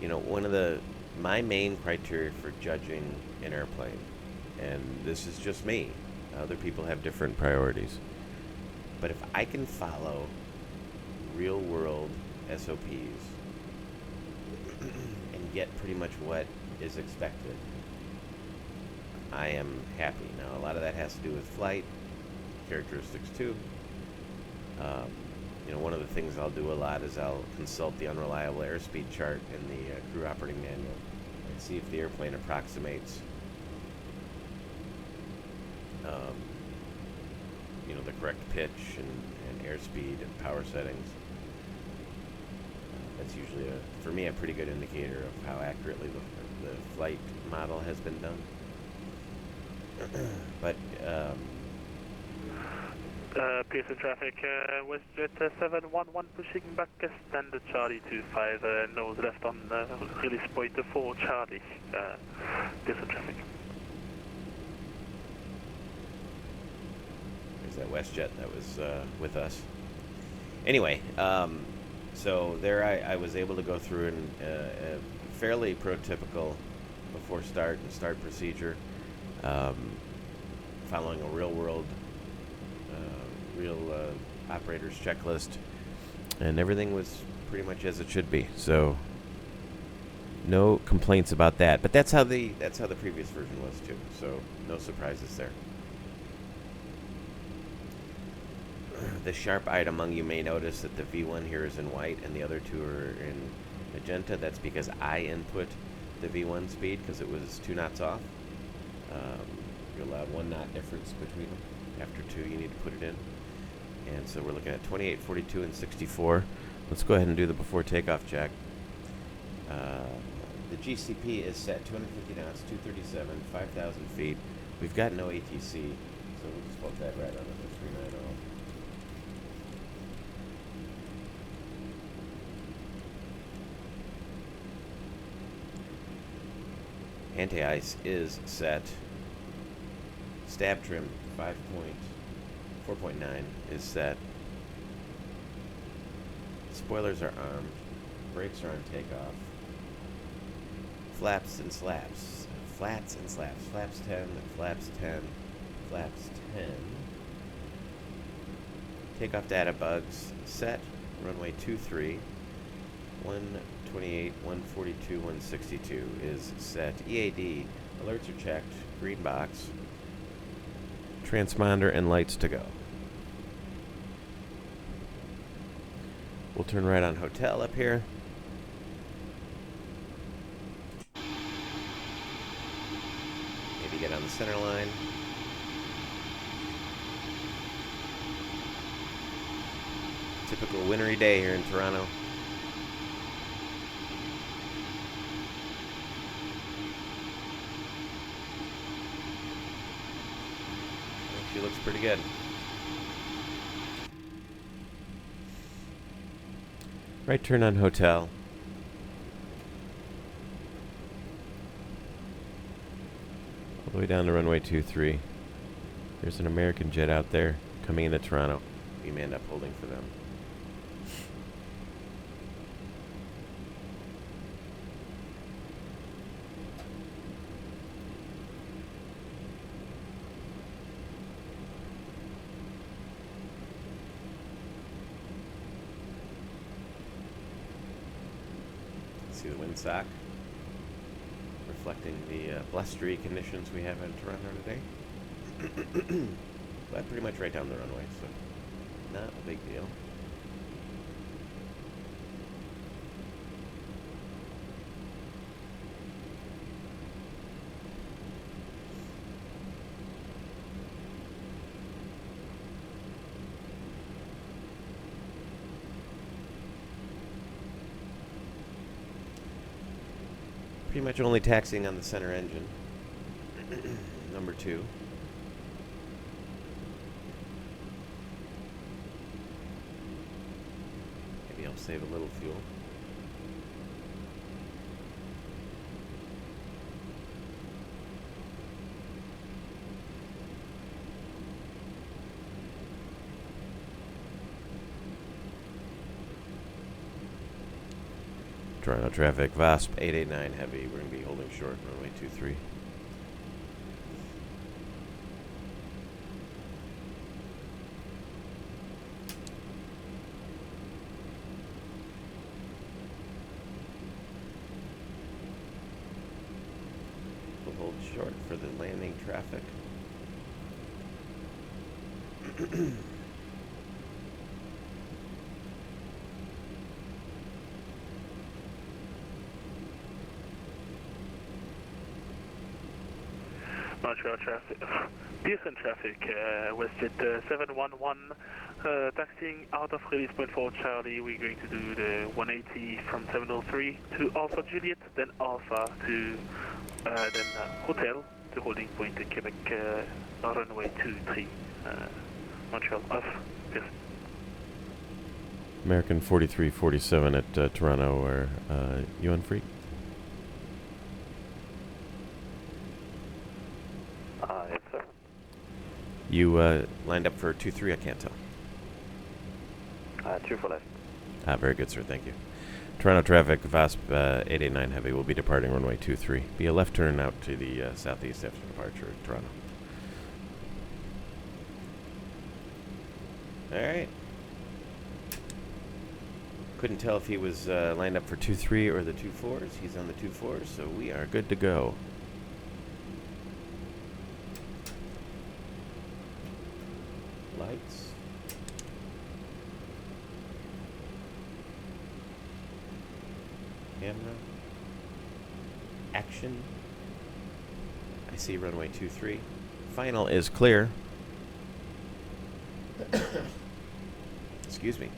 You know, my main criteria for judging an airplane, and this is just me, other people have different priorities, but if I can follow real world SOPs and get pretty much what is expected, I am happy. Now, a lot of that has to do with flight characteristics too. You know, one of the things I'll do a lot is I'll consult the unreliable airspeed chart in the crew operating manual and see if the airplane approximates, you know, the correct pitch and airspeed and power settings. That's usually, for me, a pretty good indicator of how accurately the flight model has been done. But Pearson traffic, WestJet 711 pushing back standard Charlie 25, nose left on release point 4 Charlie, Pearson traffic. was that WestJet that was with us. Anyway, so there I was able to go through a fairly prototypical before start and start procedure, following a real operator's checklist, and everything was pretty much as it should be. So no complaints about that. But that's how the previous version was too. So no surprises there. The sharp-eyed among you may notice that the V1 here is in white and the other two are in magenta. That's because I input the V1 speed because it was 2 knots off. You're allowed 1 knot difference between them. After 2, you need to put it in. And so we're looking at 28, 42, and 64. Let's go ahead and do the before takeoff check. The GCP is set 250 knots, 237, 5,000 feet. We've got no ATC, so we'll just plug that right under the 390. Anti-ice is set. Stab trim 4.9 is set. Spoilers are armed. Brakes are on takeoff. Flaps and slaps. Flats and slaps. Flaps 10, flaps 10, flaps 10. Takeoff data bugs set. Runway 23. 128, 142, 162 is set. EAD. Alerts are checked. Green box. Transponder and lights to go. We'll turn right on hotel up here. Maybe get on the center line. Typical wintry day here in Toronto. She looks pretty good. Right turn on hotel. All the way down to runway 23. There's an American jet out there coming into Toronto. We may end up holding for them. See the windsock reflecting the blustery conditions we have in Toronto today. But pretty much right down the runway, so not a big deal. Pretty much only taxiing on the center engine. Number 2. Maybe I'll save a little fuel. Toronto traffic, VASP 889 heavy. We're going to be holding short, runway 23. We'll hold short for the landing traffic. Montreal traffic, Pearson traffic, WestJet 711, taxiing out of release point 4 Charlie. We're going to do the 180 from 703 to Alpha Juliet, then Alpha to then Hotel to holding point in Quebec, runway 23, Montreal off, Pearson. American 4347 at Toronto, are you on free? You lined up for 23, I can't tell. 2 for left. Very good, sir. Thank you. Toronto traffic, VASP 889 Heavy will be departing runway 23. Be a left turn out to the southeast after departure of Toronto. All right. Couldn't tell if he was lined up for 23 or the 24s. He's on the 24s, so we are good to go. Lights. Camera. Action. I see runway 23. Final is clear. Excuse me.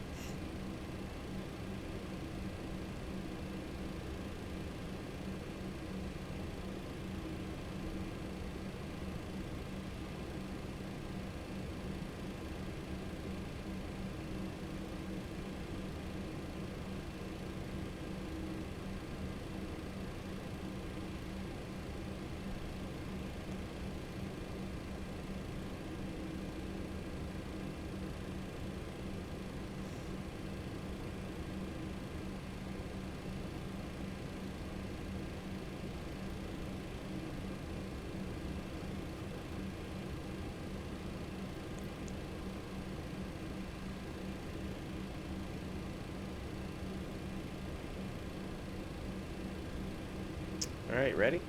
All right, ready?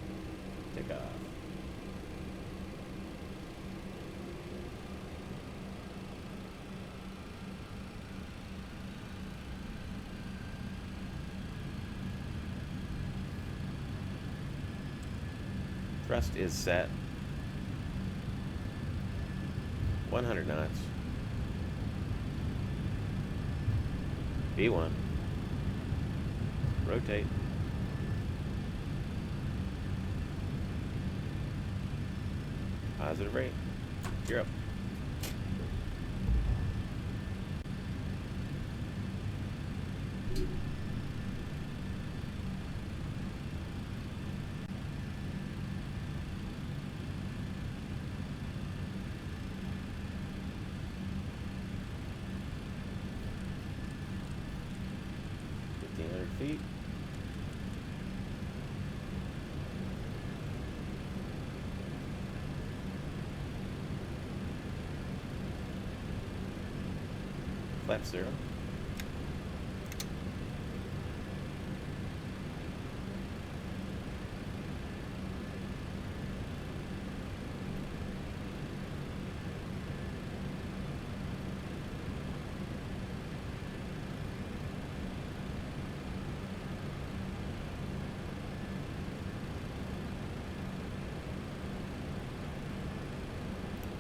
Take off. Thrust is set. 100 knots. B1. Rotate. Positive rate. You're up. Feet. Flap 0.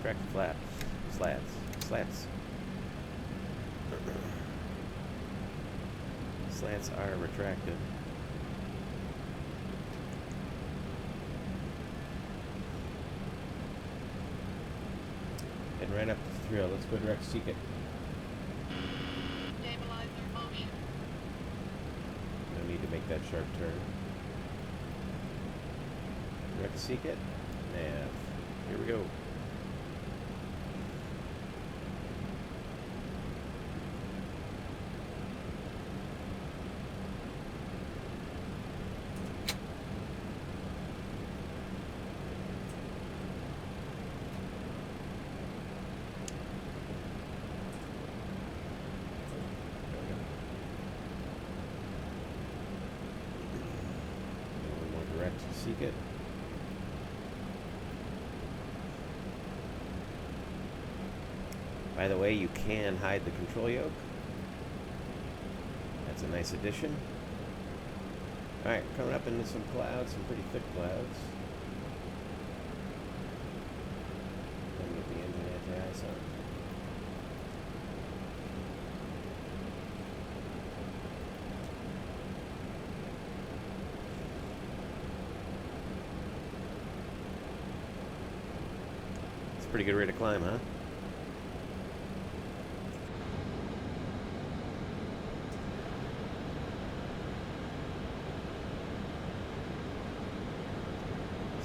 Correct flap. Slats. Slats are retracted. And right up to 3. Let's go direct seek it. Stabilizer motion. No need to make that sharp turn. Direct seek it. Nav. Here we go. Seek it. By the way, you can hide the control yoke. That's a nice addition. Alright, coming up into some clouds, some pretty thick clouds. Let me get the engine anti-ice on. Pretty good rate of climb, huh?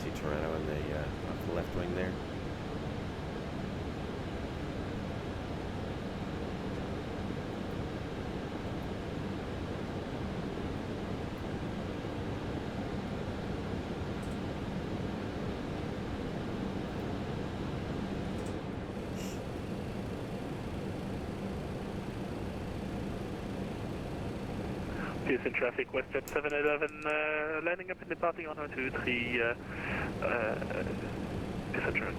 See Toronto on the off the left wing there. Pearson traffic, WestJet 711, landing up and departing on 123, passenger.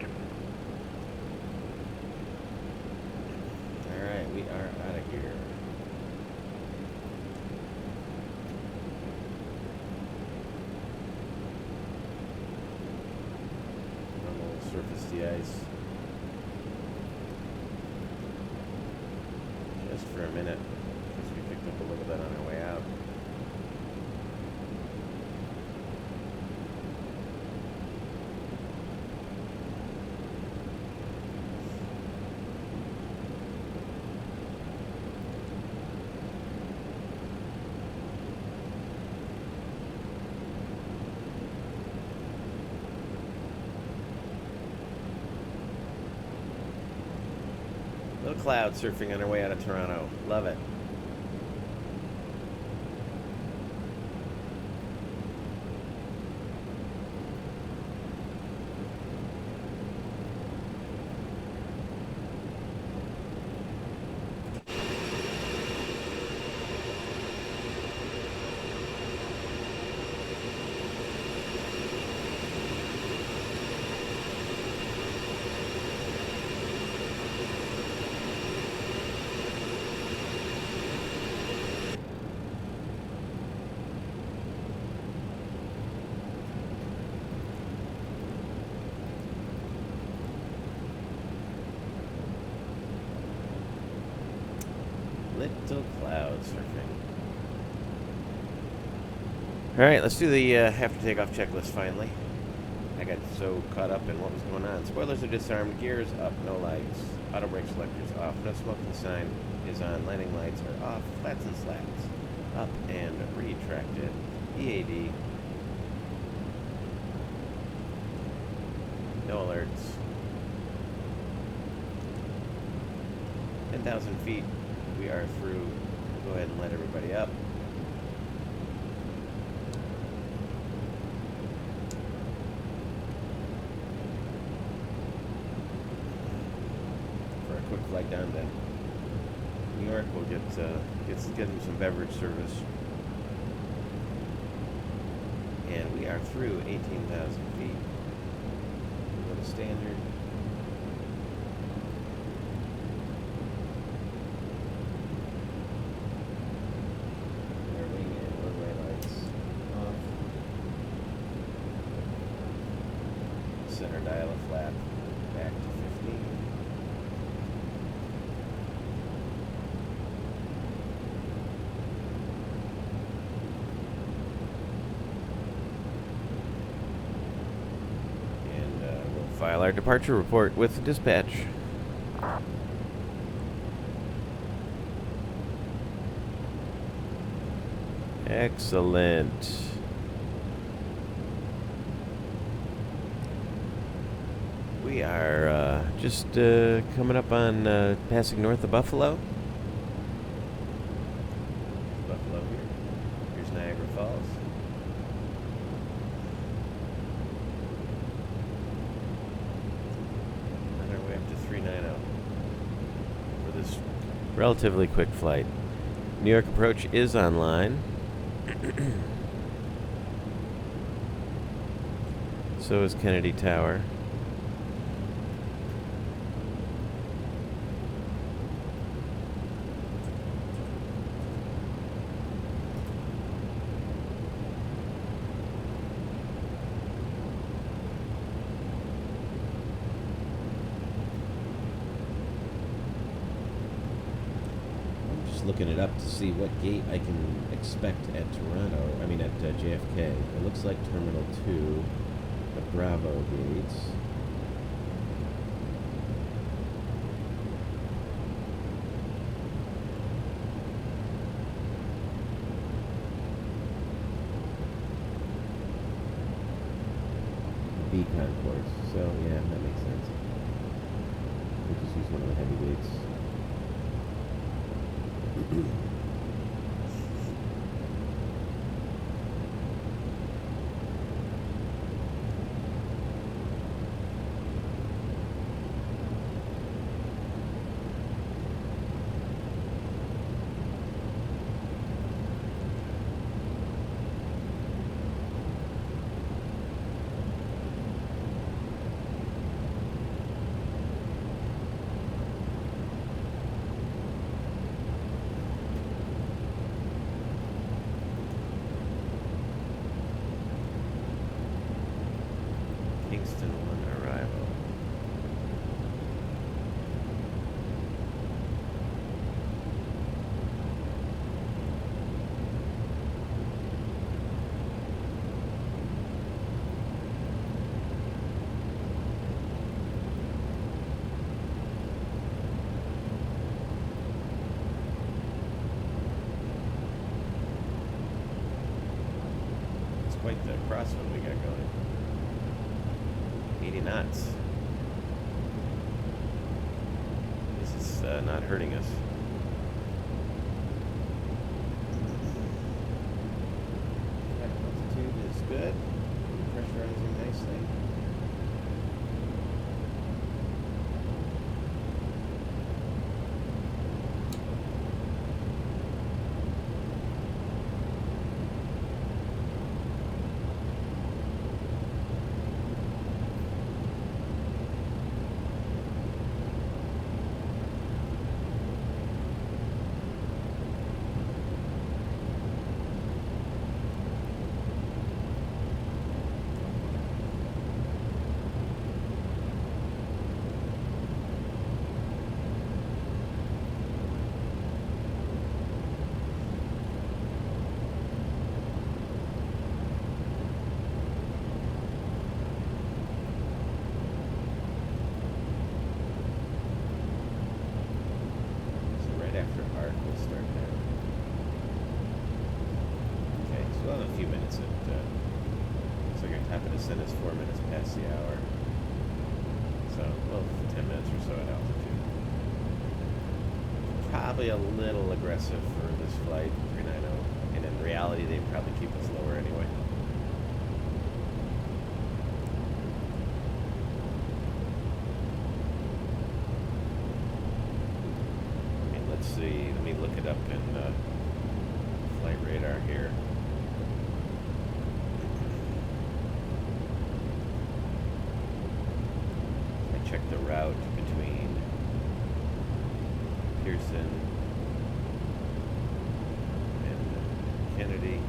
Alright, we are out of here. Normal surface de-ice. Just for a minute, because we picked up a little bit on our way out. Little cloud surfing on our way out of Toronto. Love it. Little cloud surfing. Alright, let's do the after takeoff checklist finally. I got so caught up in what was going on. Spoilers are disarmed, gears up, no lights, auto brake selectors off, no smoking sign is on, landing lights are off, flats and slats up and retracted, EAD, no alerts, 10,000 feet. We are through. We'll go ahead and let everybody up. For a quick flight down to New York, we'll get them some beverage service. And we are through 18,000 feet. We'll go to standard. Center dial a flap back to 15. And we'll file our departure report with dispatch. Excellent. We are just coming up on passing north of Buffalo. Buffalo here. Here's Niagara Falls. On our way up to 390 for this relatively quick flight. New York approach is online. So is Kennedy Tower. Looking it up to see what gate I can expect at Toronto. I mean at JFK. It looks like Terminal 2, the Bravo gates. B concourse. So yeah, that makes sense. We'll just use one of the heavy gates. Houston 1 arrival. Quite the crosswind we got going. 80 knots. This is not hurting us. Altitude is good. Pressurizing nicely. After arc, we'll start now. Okay, so we'll have a few minutes. Looks like our top of descent is 4 minutes past the hour. So, well, 10 minutes or so at altitude. Probably a little aggressive for this flight, 390, and in reality, they'd probably keep us lower anyway. Let's see, let me look it up in flight radar here. I checked the route between Pearson and Kennedy.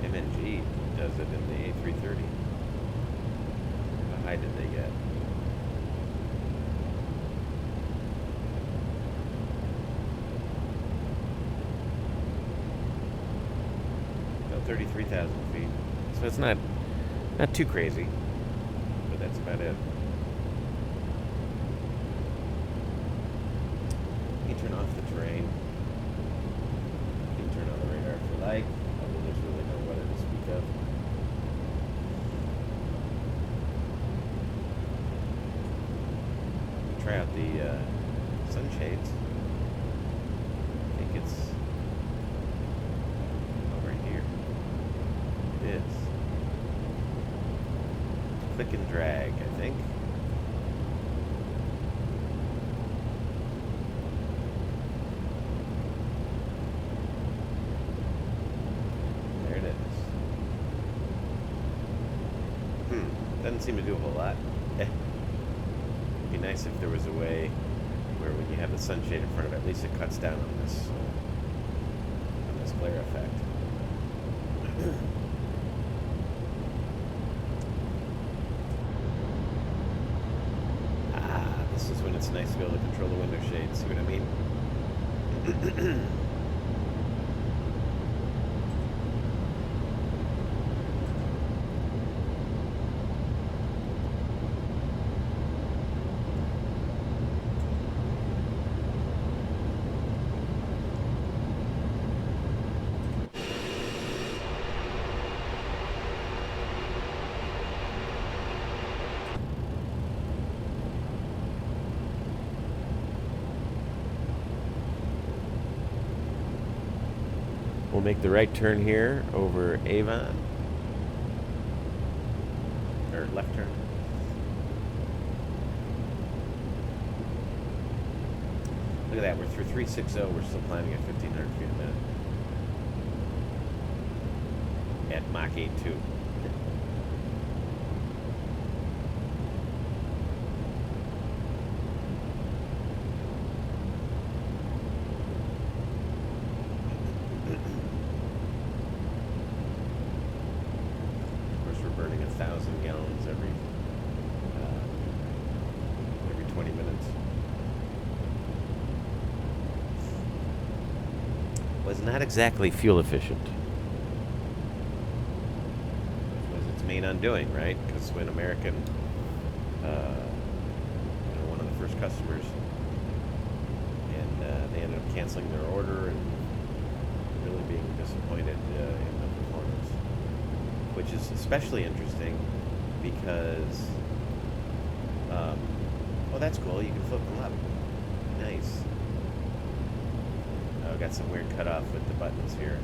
MNG does it in the A330. How high did they get? About 33,000 feet. So it's not too crazy, but that's about it. You can turn off the terrain. You can turn on the radar if you like. There's really no weather to speak of. Try out the sunshades. I think it's over here. It is. Click and drag, I think. Doesn't seem to do a whole lot. It'd be nice if there was a way where when you have the sunshade in front of it, at least it cuts down on this glare effect. This is when it's nice to be able to control the window shades. See what I mean? We'll make the right turn here over Avon, or left turn. Look at that, we're through 360, we're still climbing at 1,500 feet a minute. At Mach 8.2. Of course, we're burning 1,000 gallons every 20 minutes. Was not exactly fuel efficient. Was its main undoing, right? Because when American, one of the first customers, and they ended up canceling their order and really being disappointed in the performance, which is especially interesting because, oh, that's cool. You can flip them up. Nice. Oh, got some weird cutoff with the buttons here.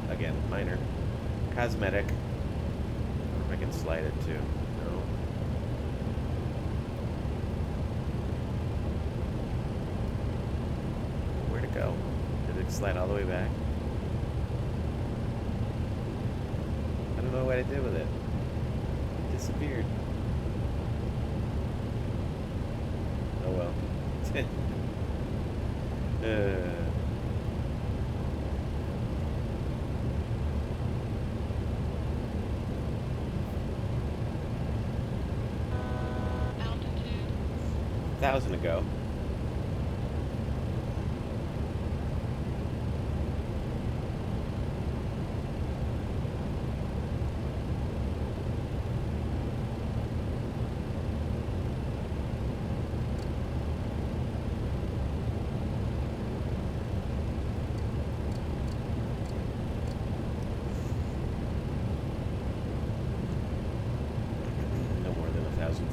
Again, minor. Cosmetic. I can slide it too. No. Where'd it go? Did it slide all the way back? I don't know what I did with it. It disappeared. Oh well. Altitude. 1,000 ago.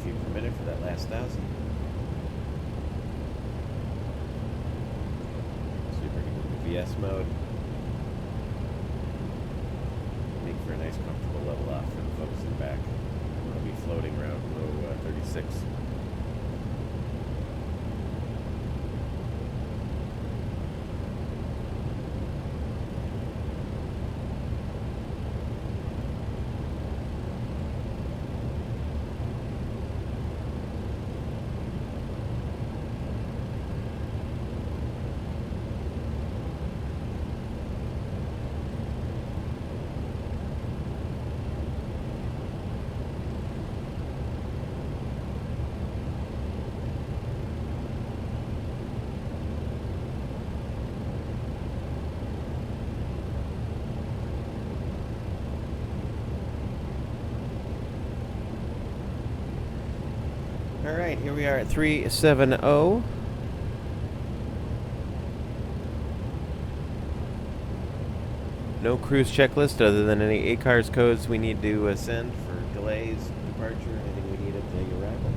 Feet per minute for that last 1,000. See if we can move the VS mode. Make for a nice comfortable level off for the folks in the back. We'll be floating around low 36. All right, here we are at 370. No cruise checklist other than any ACARS codes we need to send for delays, departure, anything we need at the arrival.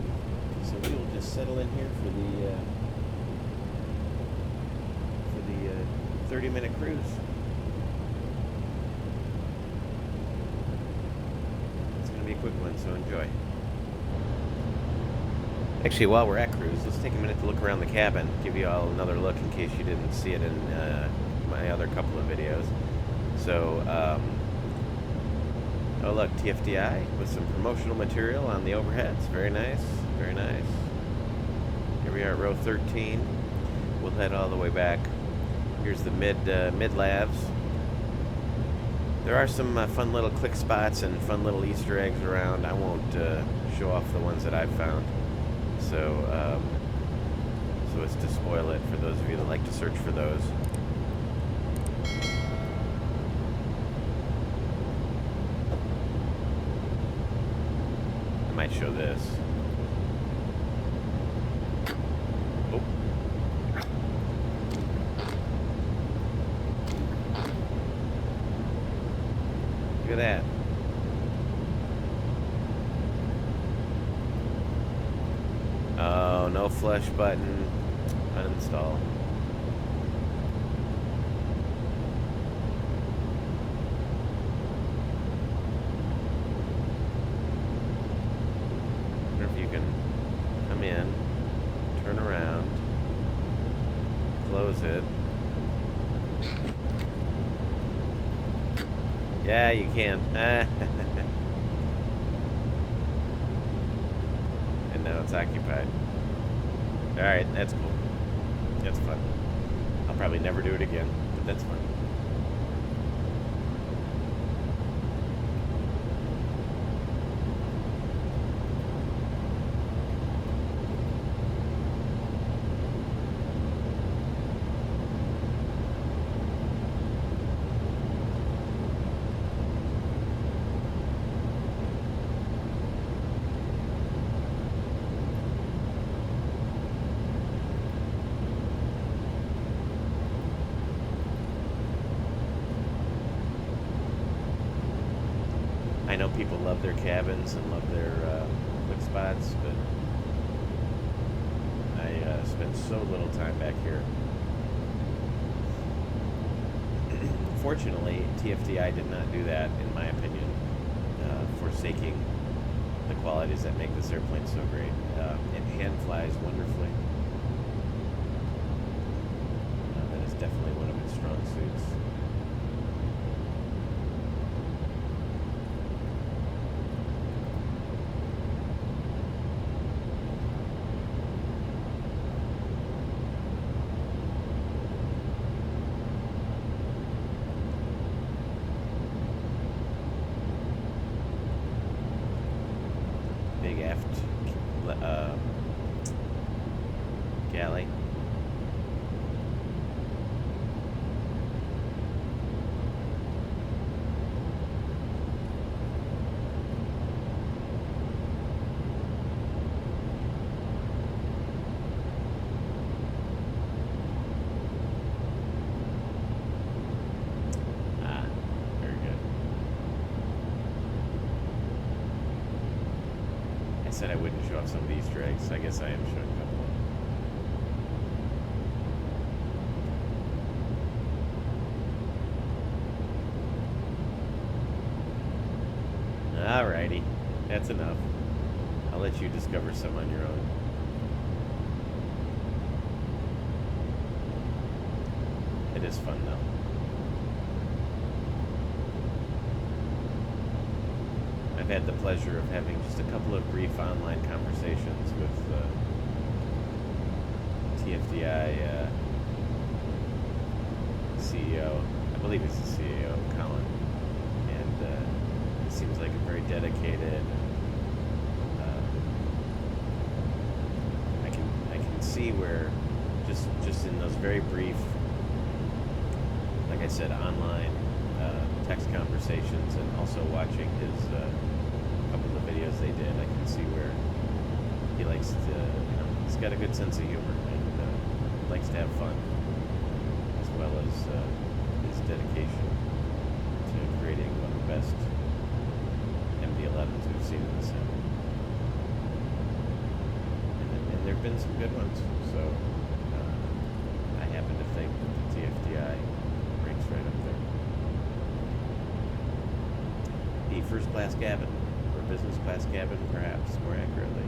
So we will just settle in here for the 30-minute cruise. It's going to be a quick one, so enjoy. Actually, while we're at cruise, let's take a minute to look around the cabin, give you all another look in case you didn't see it in my other couple of videos. So, oh look, TFDi with some promotional material on the overheads. Very nice, very nice. Here we are at row 13. We'll head all the way back. Here's the mid lavs. There are some fun little click spots and fun little Easter eggs around. I won't show off the ones that I've found. So, so as to spoil it for those of you that like to search for those. I might show this. Oh. Look at that. Oh, no flush button. Uninstall. I wonder if you can come in, turn around. close it. Yeah, you can. And now it's occupied. Alright, that's cool. That's fun. I'll probably never do it again, but that's fun. I know people love their cabins and love their quick spots, but I spend so little time back here. Fortunately, TFDi did not do that, in my opinion, forsaking the qualities that make this airplane so great. It hand flies wonderfully. That is definitely one of its strong suits. Big aft galley. Very good. I said I wouldn't show off some of the Easter eggs. I guess I am showing a couple of them. Alrighty, that's enough. I'll let you discover some on your own. It is fun though. I've had the pleasure of having just a couple of brief online conversations with TFDi CEO. I believe he's the CEO, Colin, and he seems like a very dedicated. I can see where just in those very brief, like I said, online text conversations, and also watching his couple of the videos they did, I can see where he likes to, he's got a good sense of humor and likes to have fun, as well as his dedication to creating one of the best MD-11s we've seen in the sim. And there have been some good ones, so I happen to think that the TFDi ranks right up there. The first class cabin, or business class cabin, perhaps more accurately.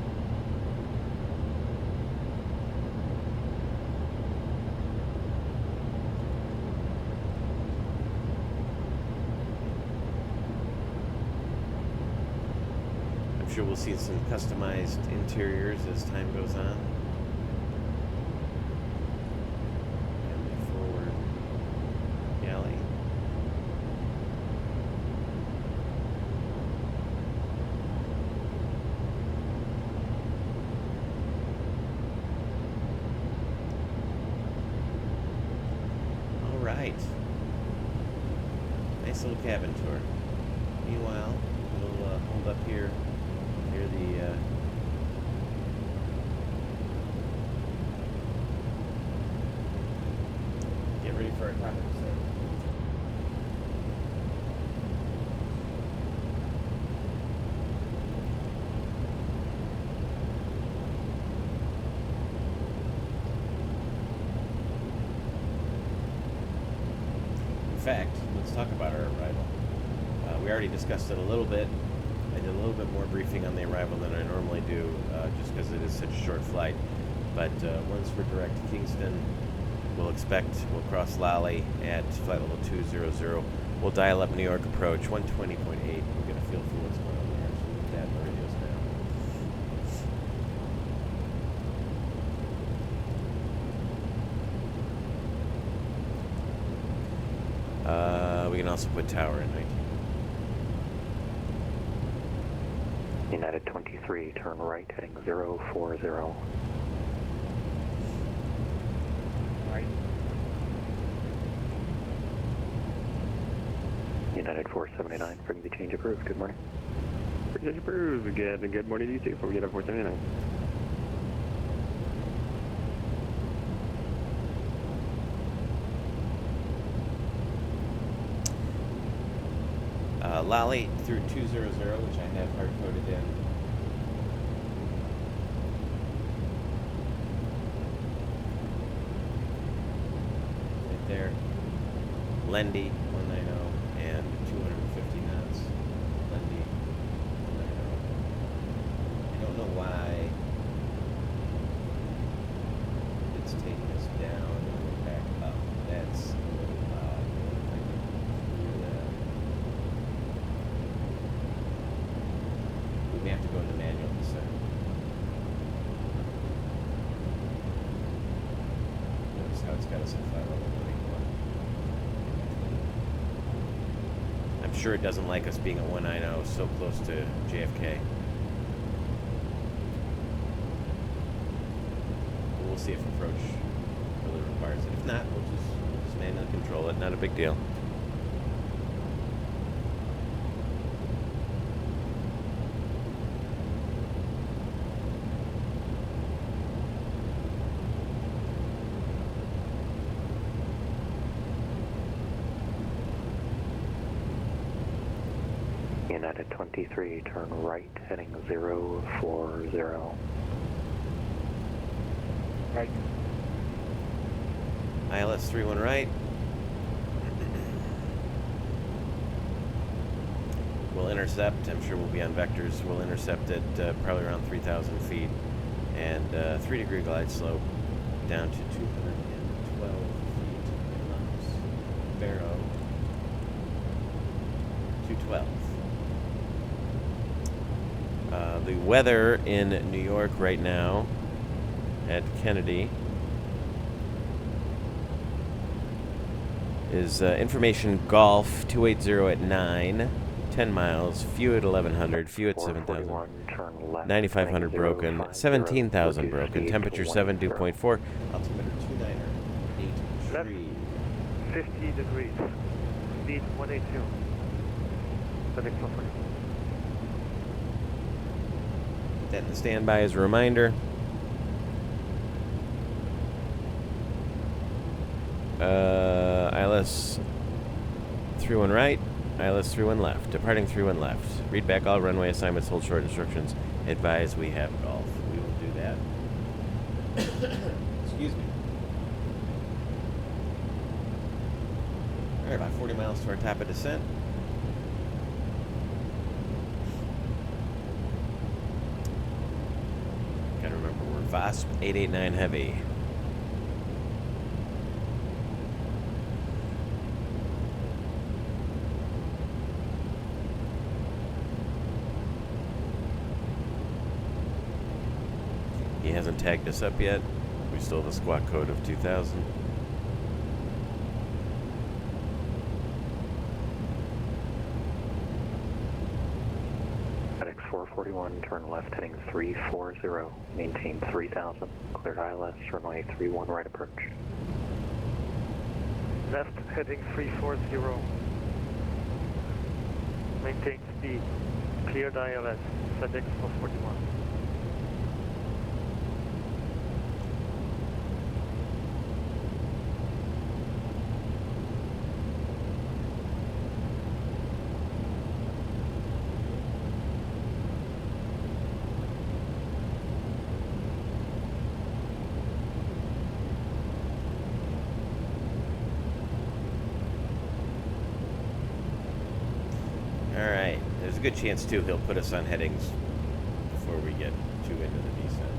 I'm sure we'll see some customized interiors as time goes on. And the forward galley. All right. Nice little cabin tour. Meanwhile, we'll hold up here near the get ready for our topic. In fact, let's talk about our arrival. We already discussed it a little bit. I did a little bit more briefing on the arrival than I normally do, just because it is such a short flight. But once we're direct to Kingston, We'll cross Lally at flight level 200. We'll dial up New York approach 120.8. We'll get a feel for what's going on there. So we'll tap the radios now. We can also put tower in 19. United 23, turn right, heading 040. Right. United 479, frequency change approved. Good morning. Frequency approved. Good morning to you too. Before we get up 479. Lally through 200, which I have hard coded in. Right there. Lendy 190 and 250 knots. Lendy 190. I don't know why it's taking us down and we're back up. That's a little odd. If I can clear that. We may have to go into manual descent. Notice how it's got us at 511. I'm sure it doesn't like us being a 190 so close to JFK. We'll see if approach really requires it. If not, we'll just manually control it. Not a big deal. United 23, turn right, heading 040. Right. ILS 31 right. We'll intercept. I'm sure we'll be on vectors. We'll intercept at probably around 3,000 feet and 3-degree glide slope down to 212 feet in lumps. Barrow 212. The weather in New York right now at Kennedy is information Golf 280 at 9, 10 miles, few at 1100, few at 7,000, 9,500 broken, 17,000 broken, temperature 72.4, altimeter 2983. 50 degrees. Speed 180. Select for 40. Put that in the standby as a reminder. ILS 31 right, ILS 31 left, departing 31 left. Read back all runway assignments, hold short instructions. Advise we have golf. We will do that. Excuse me. Alright, about 40 miles to our top of descent. Gotta remember, we're VASP 889 heavy. He hasn't tagged us up yet. We still have a squawk code of 2000. FedEx 441, turn left, heading 340. Maintain 3000. Cleared ILS, runway 31 right approach. Left heading 340. Maintain speed. Cleared ILS. FedEx 441. Alright, there's a good chance too he'll put us on headings before we get too into the descent.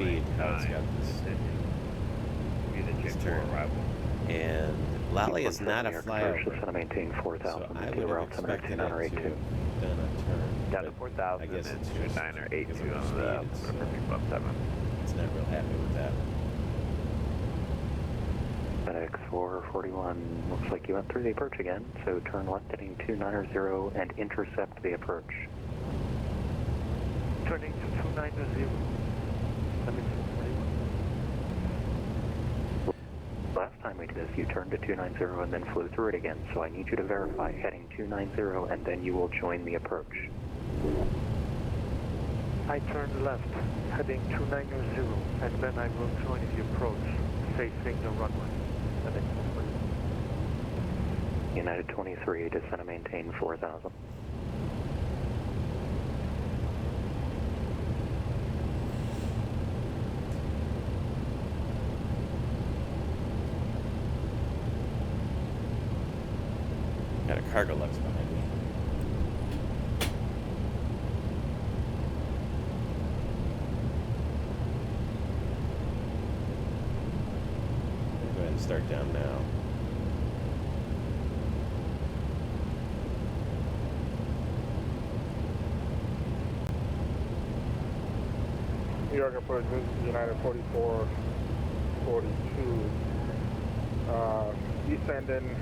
speed. How it's got this turn. And Lally is not a flyover. Just to maintain 4,000. So I would have expected it to have done a turn. Yeah, the 4,000 I guess and it's just 29 or because 82 of on the the speed, perfect 7. It's not real happy with that. FedEx 441, looks like you went through the approach again, so turn left heading 290 and intercept the approach. Turning to 290. Last time we did this, you turned to 290 and then flew through it again, so I need you to verify heading 290 and then you will join the approach. I turned left, heading 290, and then I will join the approach, facing the runway. United 23, descend and maintain 4,000. Got a cargo lux behind me. Go ahead and start down now. New York approach, this is United 4442. Descending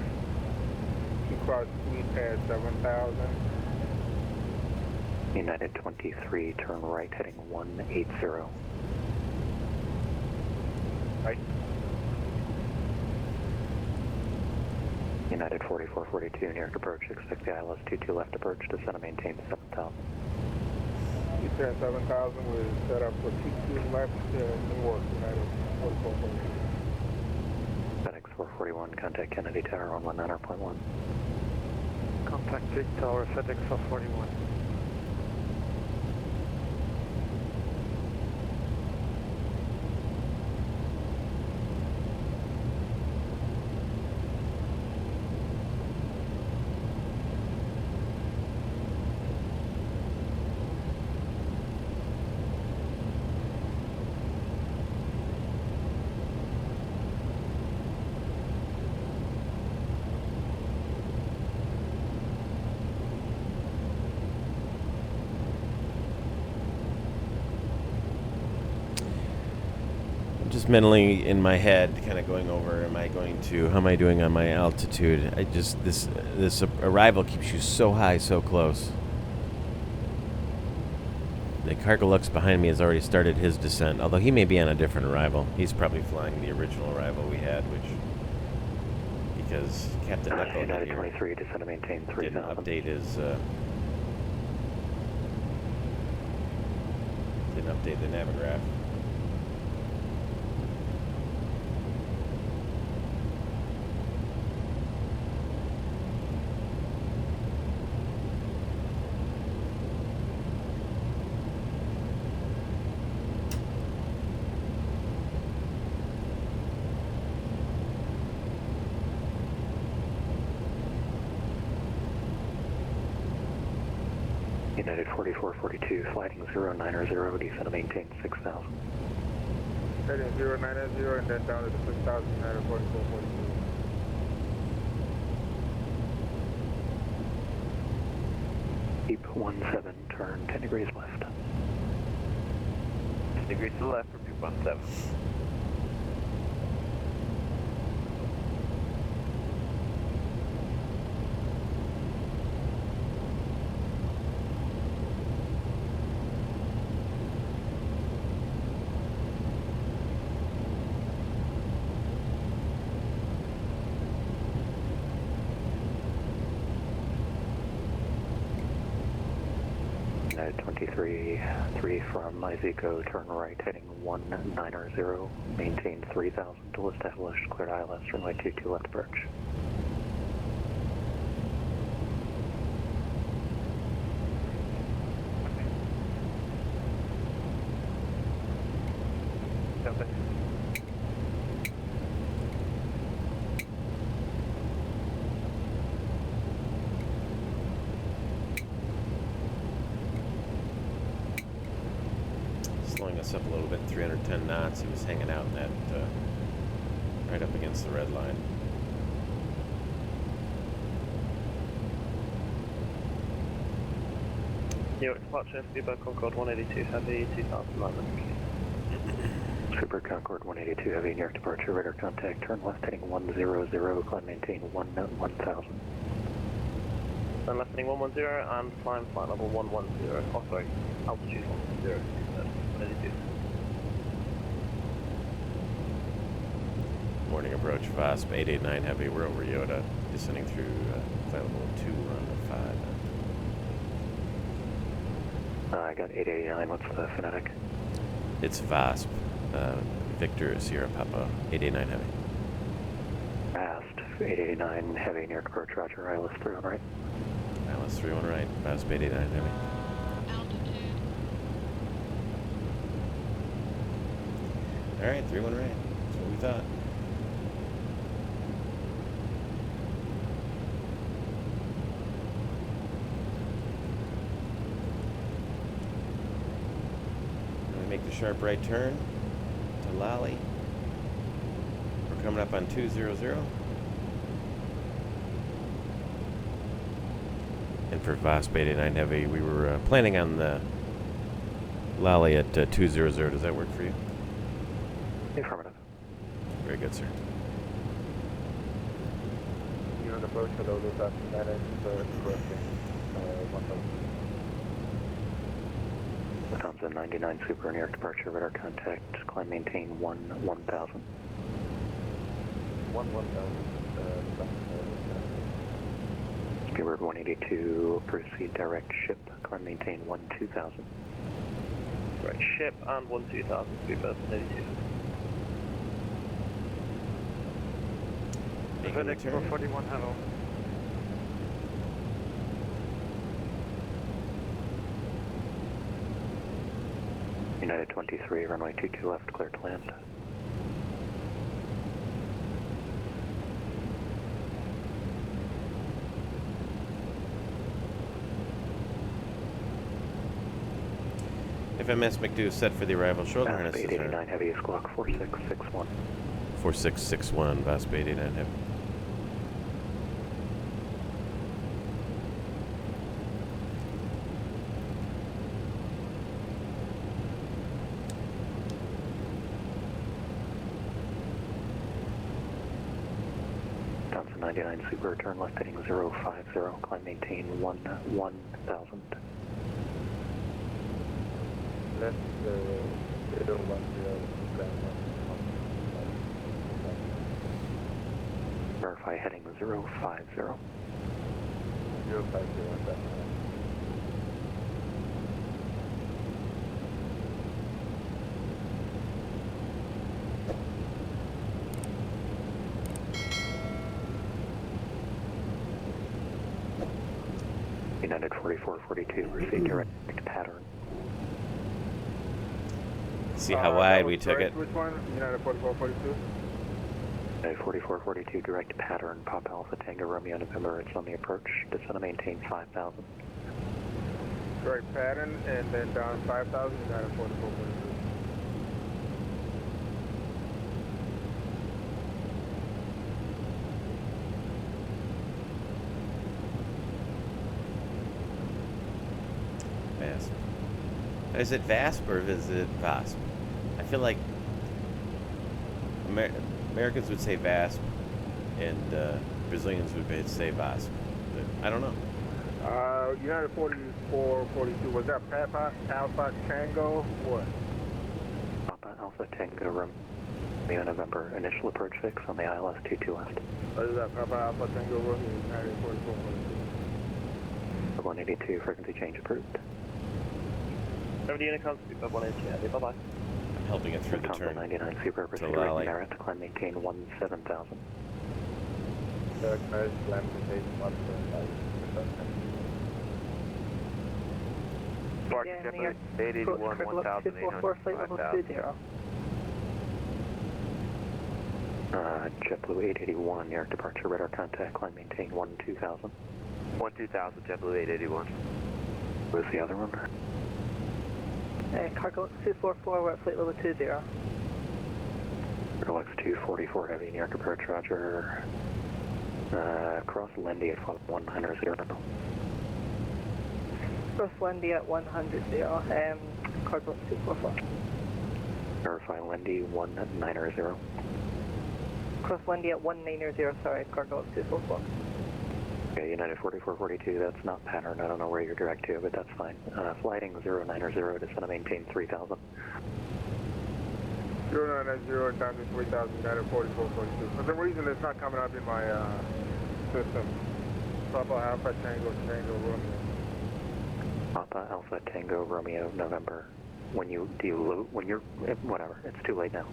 to cross speed pad 7,000. United 23, turn right heading 180. Right. United 4442, New York approach, expect the ILS 22 left approach, descend and maintain 7,000. You turn 7,000, we're set up for 22 left Newark, United 4442. FedEx 441, contact Kennedy Tower on 19.1. Contact Big Tower, FedEx 441. Just mentally in my head, kind of going over, how am I doing on my altitude? This arrival keeps you so high, so close. The cargo lux behind me has already started his descent, although he may be on a different arrival. He's probably flying the original arrival we had, because Captain Knucklehead United here 23, descend and maintain didn't 3,000. update the navigraph. United 4442, flighting 090, descend and maintain 6,000. Heading 090 and then down to the 6,000, United 4442. Keep 17, turn 10 degrees left. 10 degrees to the left for 217. United 23, 3 from Izico, turn right heading 190, maintain 3,000 till established, cleared ILS, runway 22 left approach. Slowing us up a little bit, 310 knots. He was hanging out in that, right up against the red line. York departure, Speedboat Concord 182 Heavy, 2000 landing. Super Concord 182 Heavy, New York departure, radar contact, turn left heading 100, climb maintain 1000. Turn left heading 110 and climb flight level 110. Oh, sorry, altitude 110. 182. Morning approach, VASP 889 Heavy. We're over Yoda, descending through flight level 2 on the 5. I got 889, what's the phonetic? It's VASP, Victor Sierra Papa 889 Heavy. VASP 889 Heavy, New York approach, roger, ILS 31 right. ILS 31 right, VASP 889 Heavy. Altitude. Alright, 31 right. That's what we thought. Make the sharp right turn to Lally. We're coming up on 200. And for VASP 889 Heavy, we were planning on the Lally at 200. Does that work for you? Affirmative. Very good, sir. You're on the approach for those after that for correcting 1000. Lufthansa 99 Super, New York departure, radar contact, climb maintain 1000. 1000. Speedbird 182, proceed direct ship, climb maintain 2000. Right, ship and 12000, Speedbird 182. Making the turn. 41, hello. United 23, runway 22 left, clear to land. FMS McDo set for the arrival. Shoulder VASP harnesses 889 are Heavy, squawk 4661. 4661, VASP 889 Heavy. Thompson 99 Super, turn left heading 050, climb maintain 1000. Left, Verify heading 050. 050, United 4442, proceed direct pattern. See how wide we took it? Which one? United 4442? United 4442, direct pattern, Pop Alpha Tango Romeo November, it's on the approach, descend to maintain 5000. Correct pattern, and then down 5000, United 4442. VASP. Is it VASP or is it VASP? I feel like Americans would say VASP and Brazilians would say VASP. But I don't know. United 4442, was that Papa Alpha Tango? What? Papa Alpha Tango Romeo November, initial approach fix on the ILS 22 left. What is that? Papa Alpha Tango Romeo, United 4442. 182, frequency change approved. 70 Unicom, Speedbird 182, bye-bye. I'm helping it through the Thompson turn. 99 Super, proceed Lally. right merit, climb maintain 17,000. Spark JetBlue 881, 1,800, 50. JetBlue 881, New York departure, radar contact, climb maintain 12,000. 12,000, JetBlue 881. Where's the other one? Cargo 244, we're at flight level 20. Cargo X244 heavy, New York approach, roger. Cross Lindy at 190. Cross Lindy at 100, Cargo 244. Verify Lindy 190. Cross Lindy at 190, sorry, Cargo 244. Okay, United 4442, that's not pattern. I don't know where you're direct to, but that's fine. Flighting 090, descend and maintain 3000. 090, down to 3000, United 4442. For some reason, it's not coming up in my system. Papa Alpha Tango Tango Romeo. Papa Alpha Tango Romeo November. When you're, whatever, it's too late now.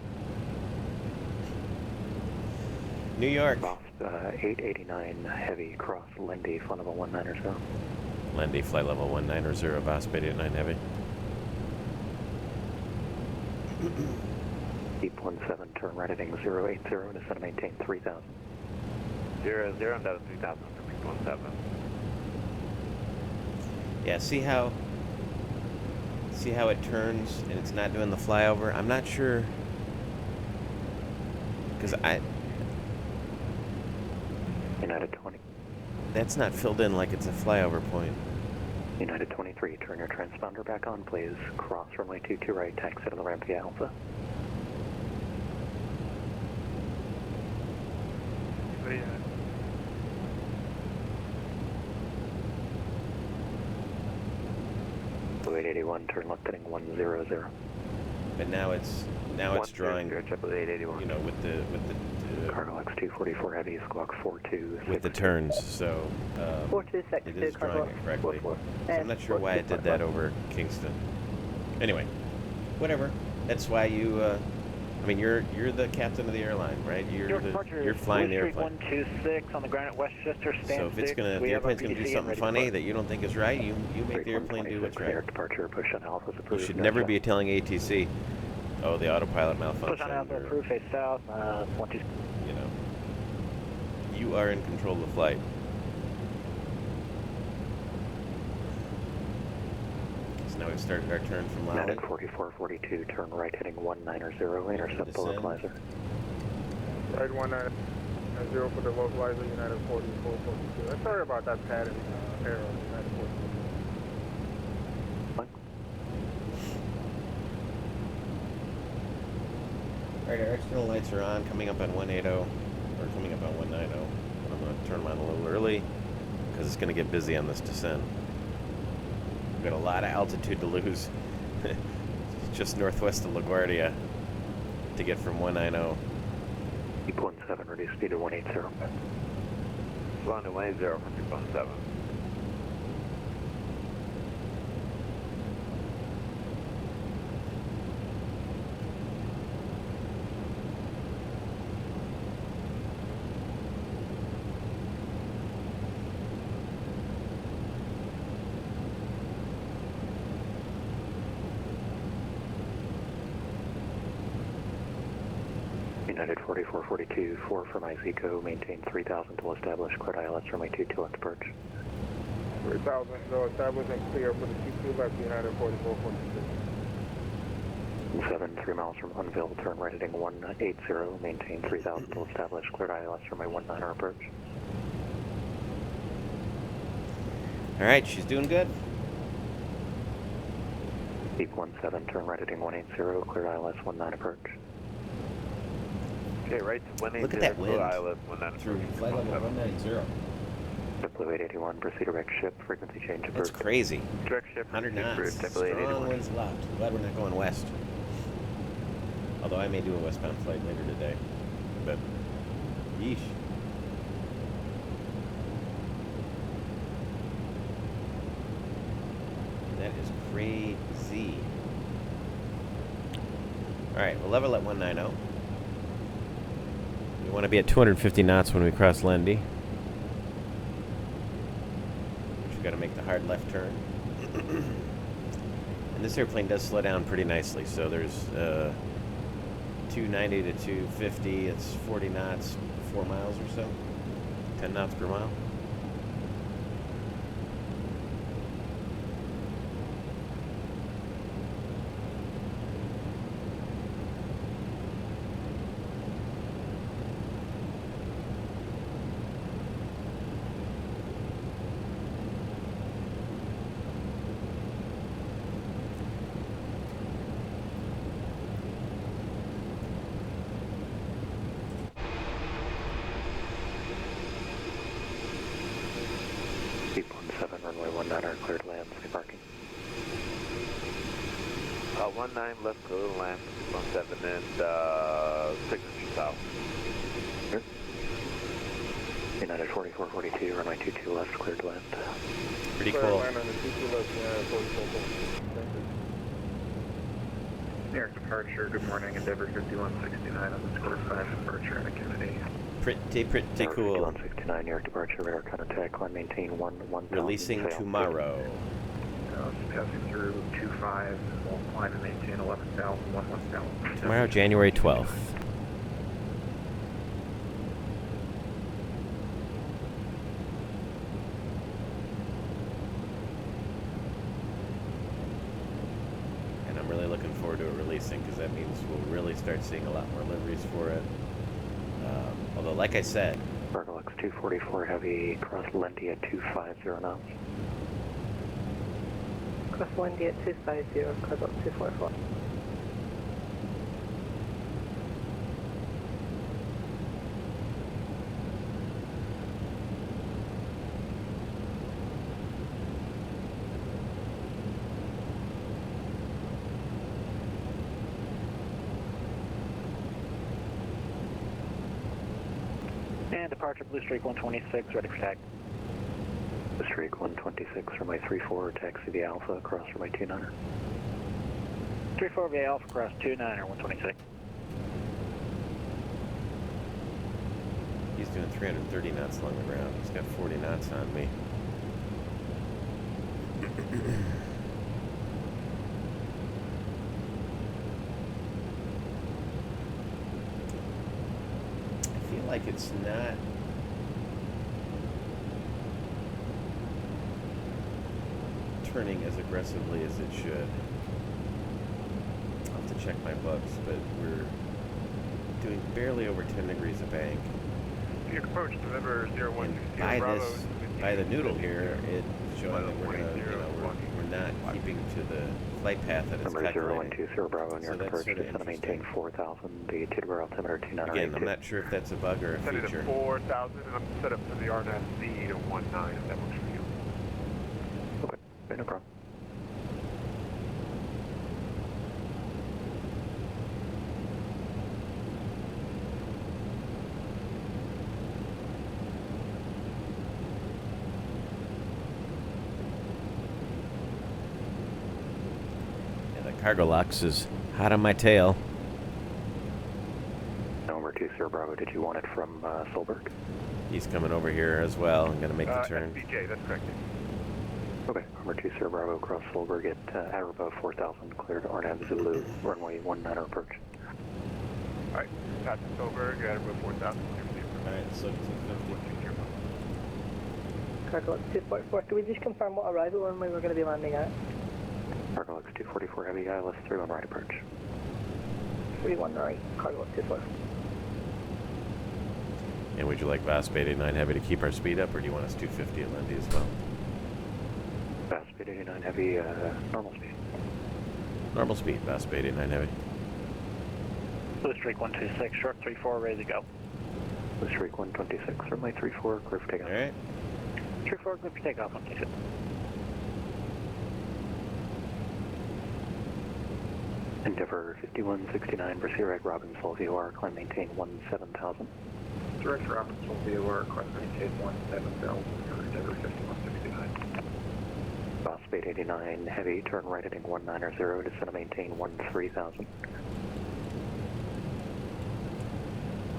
New York. VASP 889 heavy, cross Lindy, flight level 190. Lindy, flight level 190, VASP 889 heavy. Deep 17, turn right heading 080, descend and maintain 3000. 00, down to 3000 for Deep 17. Yeah, see how it turns and it's not doing the flyover? I'm not sure, because United 20. That's not filled in like it's a flyover point. United 23, turn your transponder back on, please. Cross runway 22 right, taxi to the ramp via Alpha. Blue 881, turn left heading 100. But now it's drawing, you know, with the Cargo X244 heavy, squawk 42. with the turns, so 426, it is drawing it correctly. So I'm not sure why it did that over Kingston. Anyway, whatever. That's why you. I mean, you're the captain of the airline, right? You're flying the airplane. 126 on the ground at Westchester. So if the airplane's gonna do something funny that you don't think is right, you make the airplane do what's right. Departure, push on Alpha. You should never be telling ATC, oh, the autopilot malfunctioned. Push on Alpha, approve, face south, 12. You know, you are in control of the flight. So now we've started our turn from Lowell. United 4442, turn right heading 190, intercept the localizer. Right 190 for the localizer, United 4442. Sorry about that pattern error, United 4442. Alright, our external lights are on, coming up on 180, or coming up on 190. I'm going to turn them on a little early, because it's going to get busy on this descent. We've got a lot of altitude to lose, just northwest of LaGuardia, to get from 190. Deep 17, reduce speed to 180. Flying to 180 for Deep 17. United 4442, 4 from Izico, maintain 3000 to establish, cleared ILS runway 22 left approach. 3000, go establish and clear for the 22 left, United 4442. 7, 3 miles from Unville, turn right heading 180, maintain 3000 to establish, cleared ILS runway 19 approach. Alright, she's doing good. Deep 17, turn right heading 180, cleared ILS 19 approach. Okay, right to 180. Look at that wind ILS 19 through flight level 190. Blue 881, proceed direct ship, frequency change approach. That's crazy. Direct ship. 100 knots. Approved, Strong winds left. Glad we're not going west. Although I may do a westbound flight later today. But, yeesh. That is crazy. Alright, we'll level at 190. We want to be at 250 knots when we cross Lindy. We've got to make the hard left turn. And this airplane does slow down pretty nicely. So there's 290 to 250. It's 40 knots, 4 miles or so. 10 knots per mile. 2-9er, cleared land, safe parking. 19 left, clear land, 17 and signature south. Sure. United 4442, runway 22 left, cleared land. Pretty Clear cool. land on the 22 left, 4442. Thank you. New York departure, good morning, Endeavour 5169 on the square 5 departure at Kennedy. Pretty cool. 5169, New York departure, radar contact, climb maintain 11000. Releasing tomorrow. Just passing through 25, we'll climb and maintain 11,000, 11,000. Tomorrow, January 12th. And I'm really looking forward to it releasing because that means we'll really start seeing a lot more liveries for it. Although, like I said, Cargo X 244 heavy, cross Lindy at 250 knots. Cross Lindy at 250, Cargo 244. And departure Blue Streak 126, ready for tag. Blue Streak 126, runway 34, taxi the Alpha, cross runway 29er. 34 VA Alpha cross 29er 126. he's doing 330 knots along the ground. He's got 40 knots on me. I feel like it's not turning as aggressively as it should. I'll have to check my books, but we're doing barely over 10 degrees of bank. Your approach, deliver 0160 By Bravo. this, by the noodle here, it's showing that we're gonna, we're not keeping to the flight path that it's Number calculated. 0120 Bravo, New So York that's approach, sort of descend to maintain interesting. 4000, the altimeter altimeter 2982. Again, I'm not sure if that's a bug or a Set it feature. at 4,000, and I'm set up for the RNAV to 19, if that works for you. Okay, no problem. Yeah, the cargo locks is hot on my tail. Number 20 Bravo, did you want it from Solberg? He's coming over here as well. I'm gonna make the turn. SBJ, that's correct. Okay, number 20 Bravo, cross Solberg at above 4000, cleared RNAV Zulu, runway 19er approach. Alright, passing Solberg, at about 4,000. Alright, so 250. Cargo X 244, can we just confirm what arrival runway we're going to be landing at? Cargo X 244 heavy, ILS 31 right approach. 31 right, Cargo X 244. And would you like VASP 89 Heavy to keep our speed up, or do you want us 250 at Lindy as well? VASP 89 heavy, normal speed. Normal speed, VASP 89 Heavy. Blue Streak 126, short 34, ready to go. Blue Streak 126, runway 34, clear for takeoff. Alright. 34, clear for takeoff, 126. Endeavour 5169, proceed right Robbinsville VOR, climb maintain 17,000. Direct Robbinsville VOR, climb maintain 17,000, Endeavour 5169. VASP 889 heavy, turn right heading 190, descend to maintain 13,000.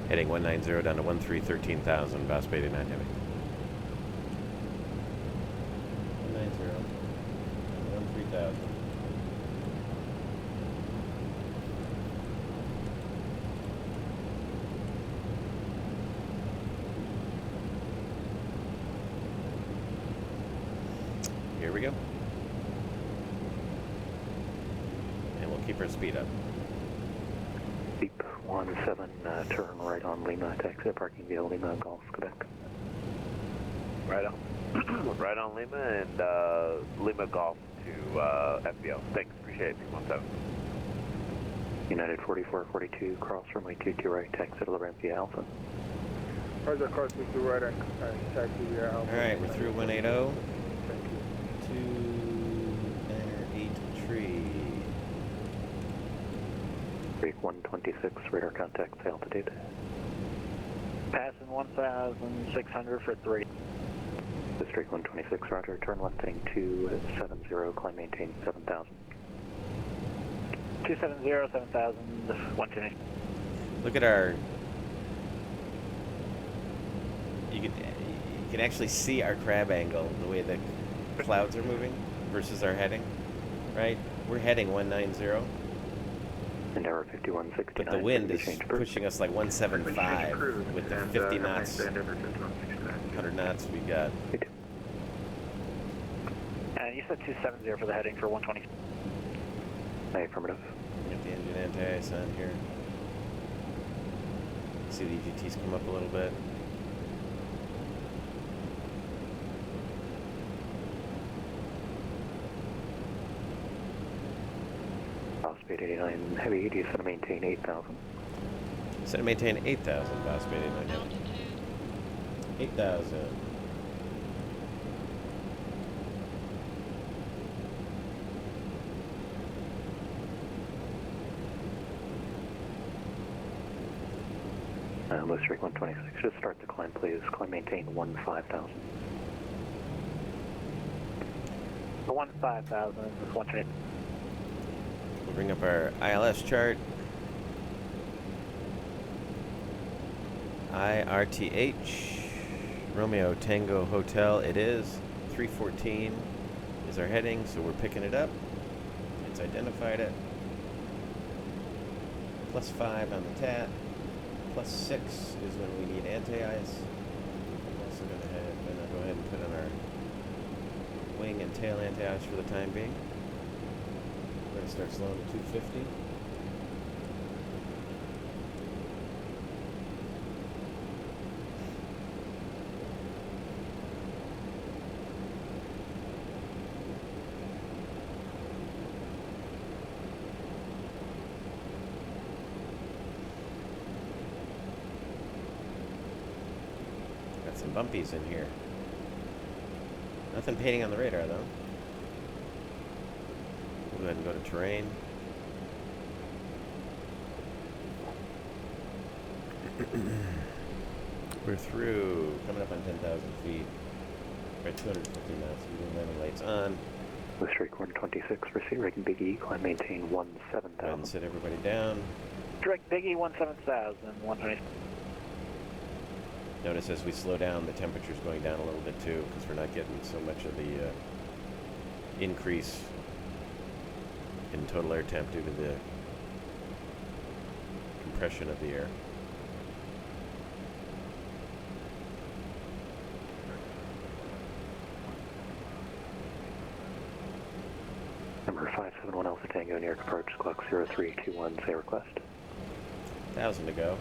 Heading 190 down to 13,000, VASP 89 Heavy. 190, 13,000. Here we go. And we'll keep our speed up. Deep 17, turn right on Lima, taxi parking via Lima, Golf, Quebec. Right on. Right on Lima and Lima Golf to FBO. Thanks, appreciate it, 217. United 4442, cross runway 22 right, taxi to Laurent via Alpha. Roger, course to right and taxi via Alpha. Alright, we're through 180. Thank you. Streak 126, radar contact, altitude. Passing 1,600 for 3. Streak 126, roger. Turn left heading 270, climb maintain 7,000. 270, 7,000, 120. Look at our... You can actually see our crab angle, the way the clouds are moving versus our heading, right? We're heading 190. Endeavor 5169. But the wind is pushing us like 175 with the 50 knots, 100 knots we got. And you said 270 for the heading for 120. Affirmative. Get the engine anti-ice on here. See the EGTs come up a little bit. Speed 89 heavy, do you set to maintain 8,000? Set to maintain 8,000, bow speed 89 heavy. 8,000. Low streak 126, just start the climb please. Climb maintain 15,000. 15,000, 120. We'll bring up our ILS chart. IRTH, Romeo Tango Hotel, it is. 314 is our heading, so we're picking it up. It's identified it. +5 on the TAT. +6 is when we need anti-ice. I'm also going to go ahead and put on our wing and tail anti-ice for the time being. We're going to start slowing to 250. Got some bumpies in here. Nothing painting on the radar though. We'll go ahead and go to terrain. We're through, coming up on 10,000 feet. We're at 250 knots, leaving landing lights on. With streak 126, proceed right in Big E, climb maintain 17,000. Go ahead and sit everybody down. Direct Biggie 17,000, 120. Notice as we slow down, the temperature's going down a little bit too, because we're not getting so much of the increase in total air temp due to the compression of the air. Number 571 Alpha Tango, New York approach, clock 0321, say request. 1,000 to go.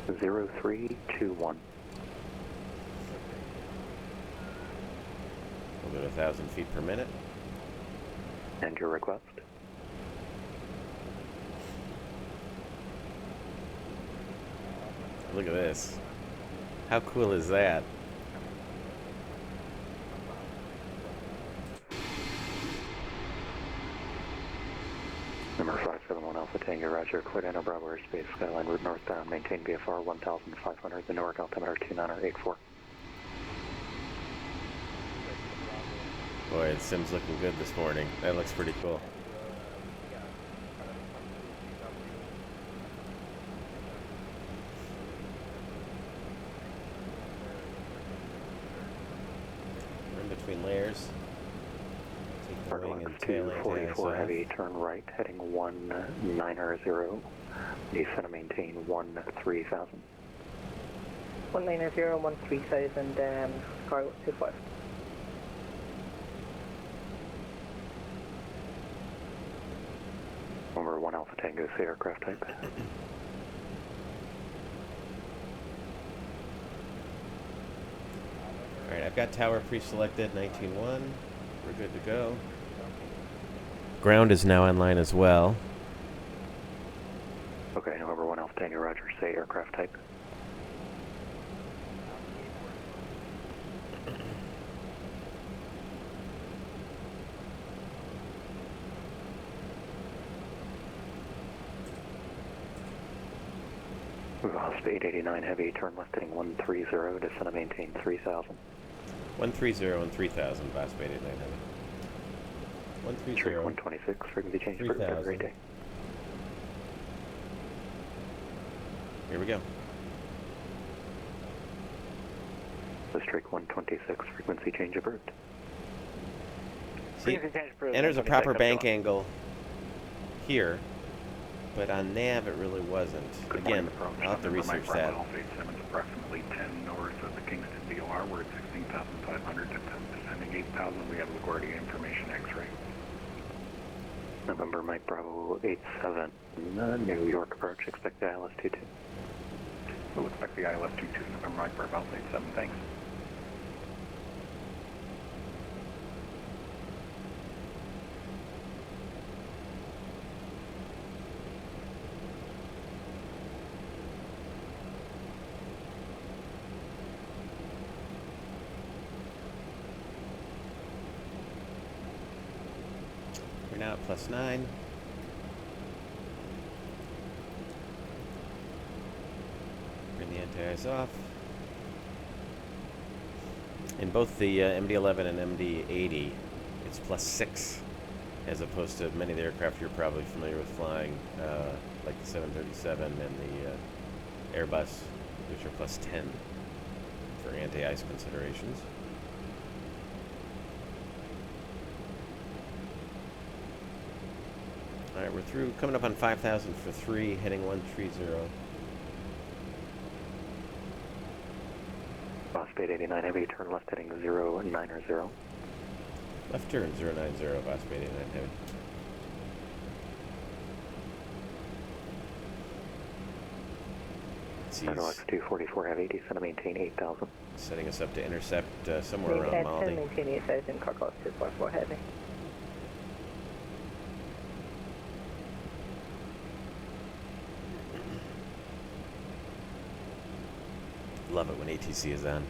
0321. We'll go to 1,000 feet per minute. And your request? Look at this. How cool is that? Number 571 Alpha Tango, roger, clear down Bravo airspace, skyline route northbound, maintain VFR 1,500, the Newark altimeter 2984. Boy, the sim's looking good this morning. That looks pretty cool. We're in between layers. Take the wing and tail 244 heavy, turn right, heading 190, descend and maintain 13,000. 190, 13,000, cargo 25. Number 1 Alpha Tango, say aircraft type. Alright, I've got tower pre-selected, 19.1. We're good to go. Ground is now online as well. Okay, November 1 Alpha Tango, roger, say aircraft type. VASP 889 Heavy, turn left heading 130, descend and maintain 3000. 130 and 3000, VASP 889 Heavy. 130. 126, frequency change, have a great day. Here we go. The Drake 126, frequency change approved. See, enters a proper bank angle here, but on nav it really wasn't. Again, I'll have to research that. Approximately 10 north of the Kingston VOR. We're at 16,500 to descending 8,000. We have LaGuardia information X-ray. November Mike Bravo 87, New York approach, expect the ILS 22. We'll expect the ILS 22, November Mike Bravo 87, thanks. We're now at +9. Bring the anti-ice off. In both the MD-11 and MD-80, it's +6, as opposed to many of the aircraft you're probably familiar with flying, like the 737 and the Airbus, which are +10 for anti-ice considerations. All right, we're through, coming up on 5,000 for 3, heading 130. VASP 889 Heavy, turn left heading 090. Left turn 090, VASP 889 Heavy. X 244 Heavy, descend to maintain 8,000. Setting us up to intercept somewhere around Maldi. Maintain 8,000, Cockpit 244 Heavy. Love it when ATC is on.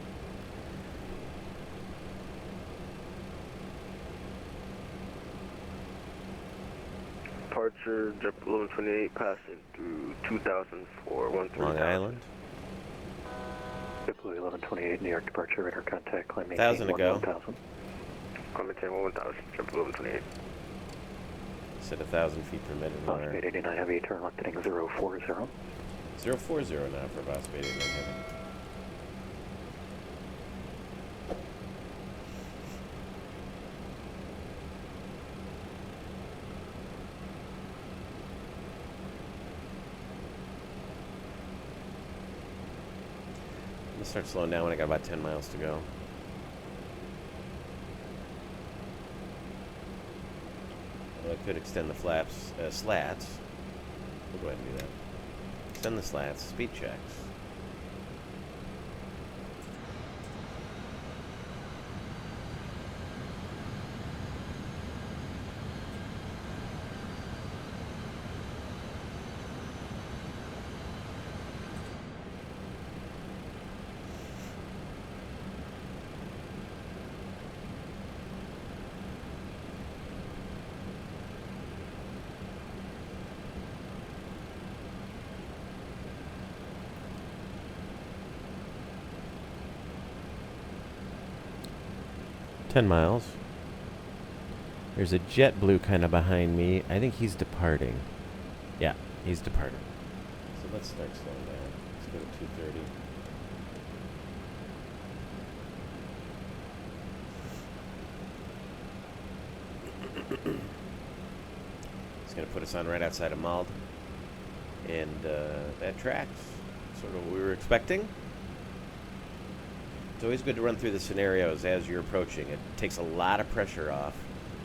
Departure, JetBlue 28, passing through 2000 for 13. Long Island. JetBlue 1128, New York departure, radar contact, climb 1,000 to go. 1000. Climb 1000, JetBlue 1128. Set 1,000 feet per minute on our... VASP 889 Heavy, turn left heading 040. 040 now for VASP 889 Heavy. I'm gonna start slowing down when I got about 10 miles to go. Well, I could extend the slats. We'll go ahead and do that. Extend the slats, speed checks. Miles. There's a JetBlue kind of behind me. I think he's departing. Yeah, he's departing. So let's start slowing down. Let's go to 230. It's going to put us on right outside of Maldi. And that tracks. Sort of what we were expecting. It's always good to run through the scenarios as you're approaching. It takes a lot of pressure off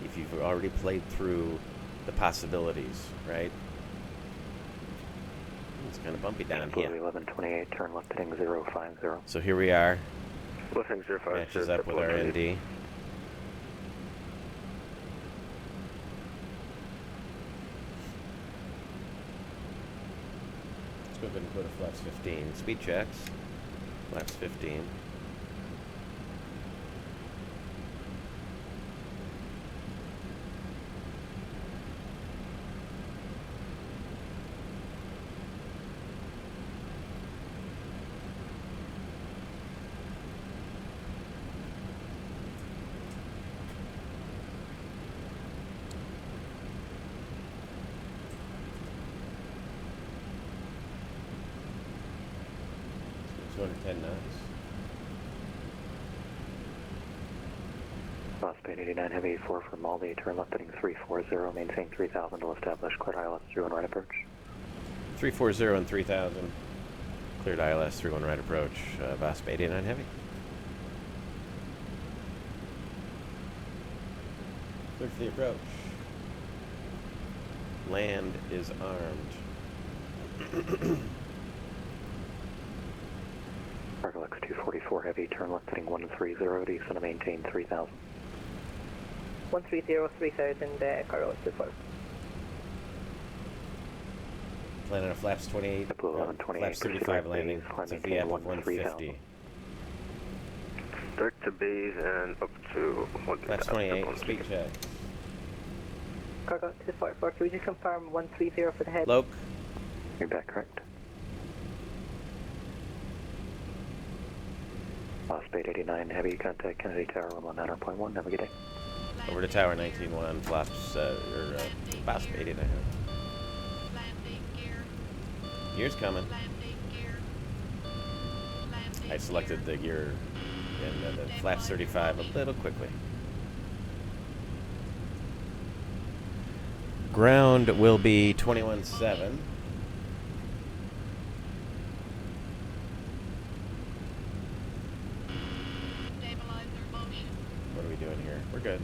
if you've already played through the possibilities, right? It's kind of bumpy down here. 1128, turn left heading 050. So here we are. Left heading 050. Matches up with our ND. Let's go ahead and go to flaps 15. Speed checks. Flaps 15. 210 knots. VASP 889 Heavy 4 for Maldi, turn left heading 340, maintain 3000 to establish cleared ILS through and right approach. 340 and 3000. Cleared ILS through and right approach. VASP 889 Heavy. Cleared for the approach. Land is armed. Cargo X 244 Heavy, turn left heading 130, descend to maintain 3000. 130, 3000, Cargo X 24. Land on a flaps 28, flaps 35 landing. It's a VF of 150. Start to base and up to 1. Flaps 28, speed check. Cargo X 244, can we just confirm 130 for the head? Loke. You're back correct. VASP 889 Heavy, contact Kennedy Tower 119.1, have a good day. Over to Tower 19-1, flaps, VASP 889. Gear's coming. I selected the gear and the flaps 35 a little quickly. Ground will be 21.7. What are we doing here? We're good.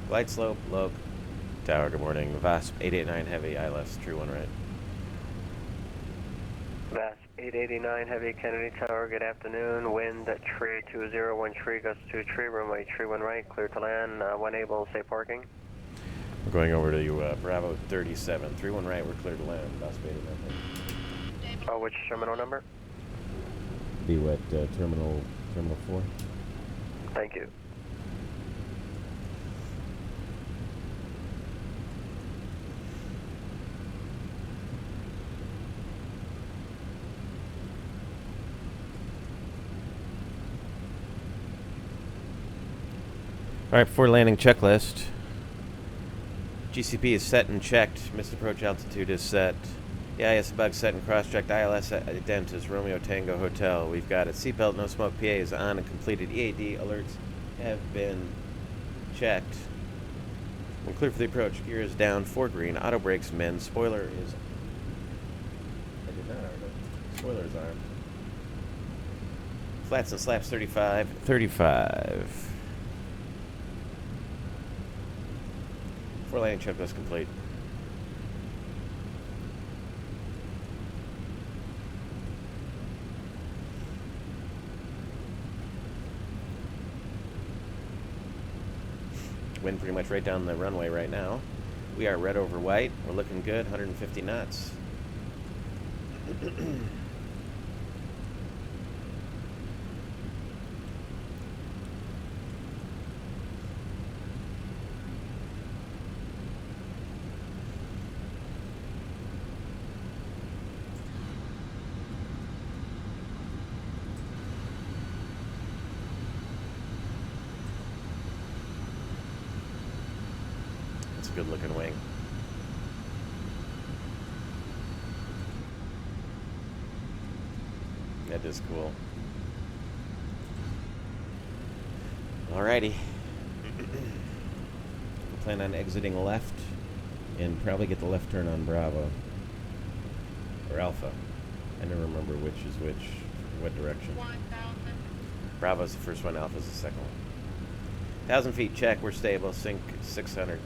Glide slope, Loke. Tower, good morning. VASP 889 Heavy, ILS, true one right. VASP 889 Heavy, Kennedy Tower, good afternoon. Wind at tree 201 tree, gust 2 tree, runway tree 1 right, clear to land. When able, safe parking. We're going over to Bravo 37. 31 right, we're clear to land. VASP 889 Heavy. Which terminal number? Be what, terminal 4? Thank you. Alright, before landing checklist. GCP is set and checked. Missed approach altitude is set. EIS bug set and cross-checked. ILS Identis, Romeo Tango Hotel. We've got it. Seatbelt, no smoke, PA is on and completed. EAD alerts have been checked. We're clear for the approach. Gear is down, 4 green. Auto brakes, men. Spoiler is... I did not arm it. Spoiler is armed. Flats and slaps 35. 35. Before landing checklist complete. Wind pretty much right down the runway right now. We are red over white. We're looking good, 150 knots. Good looking wing. That is cool. Alrighty. We'll plan on exiting left and probably get the left turn on Bravo. Or Alpha. I never remember which is which, what direction. Bravo's the first one, Alpha's the second one. 1,000 feet check, we're stable, sync 600.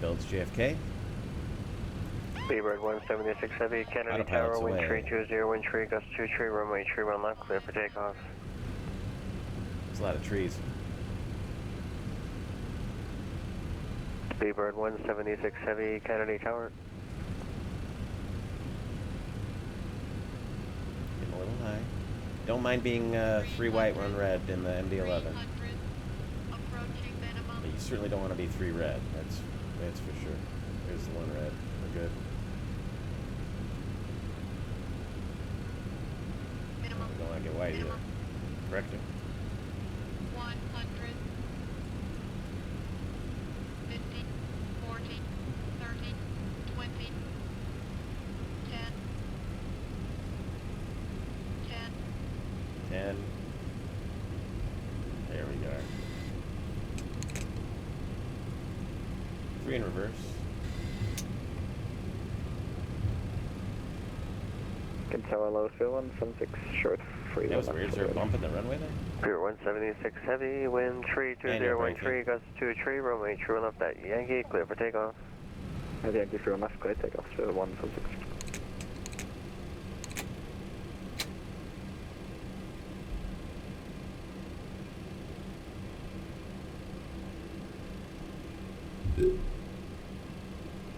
Builds JFK. Beaver 176 Heavy, Kennedy Tower, wind tree 20, wind tree, gust 2 tree, runway tree 1 left, clear for takeoff. There's a lot of trees. Beaver 176 Heavy, Kennedy Tower. Getting a little high. Don't mind being 3 white, 1 red in the MD-11. But you certainly don't want to be 3 red. That's for sure. There's the 1 red. We're good. We don't want to get white either. Correcting. 100, 50, 40, 30, 20, 10, 10. 10. There we go. 3 in reverse. Tower low, 176 short, free. That was weird. Is there a bump in the runway there? Pier 176 heavy, wind 3201 gusts to tree, runway true left at Yankee, clear for takeoff. Yankee 3 left, clear takeoff, 176.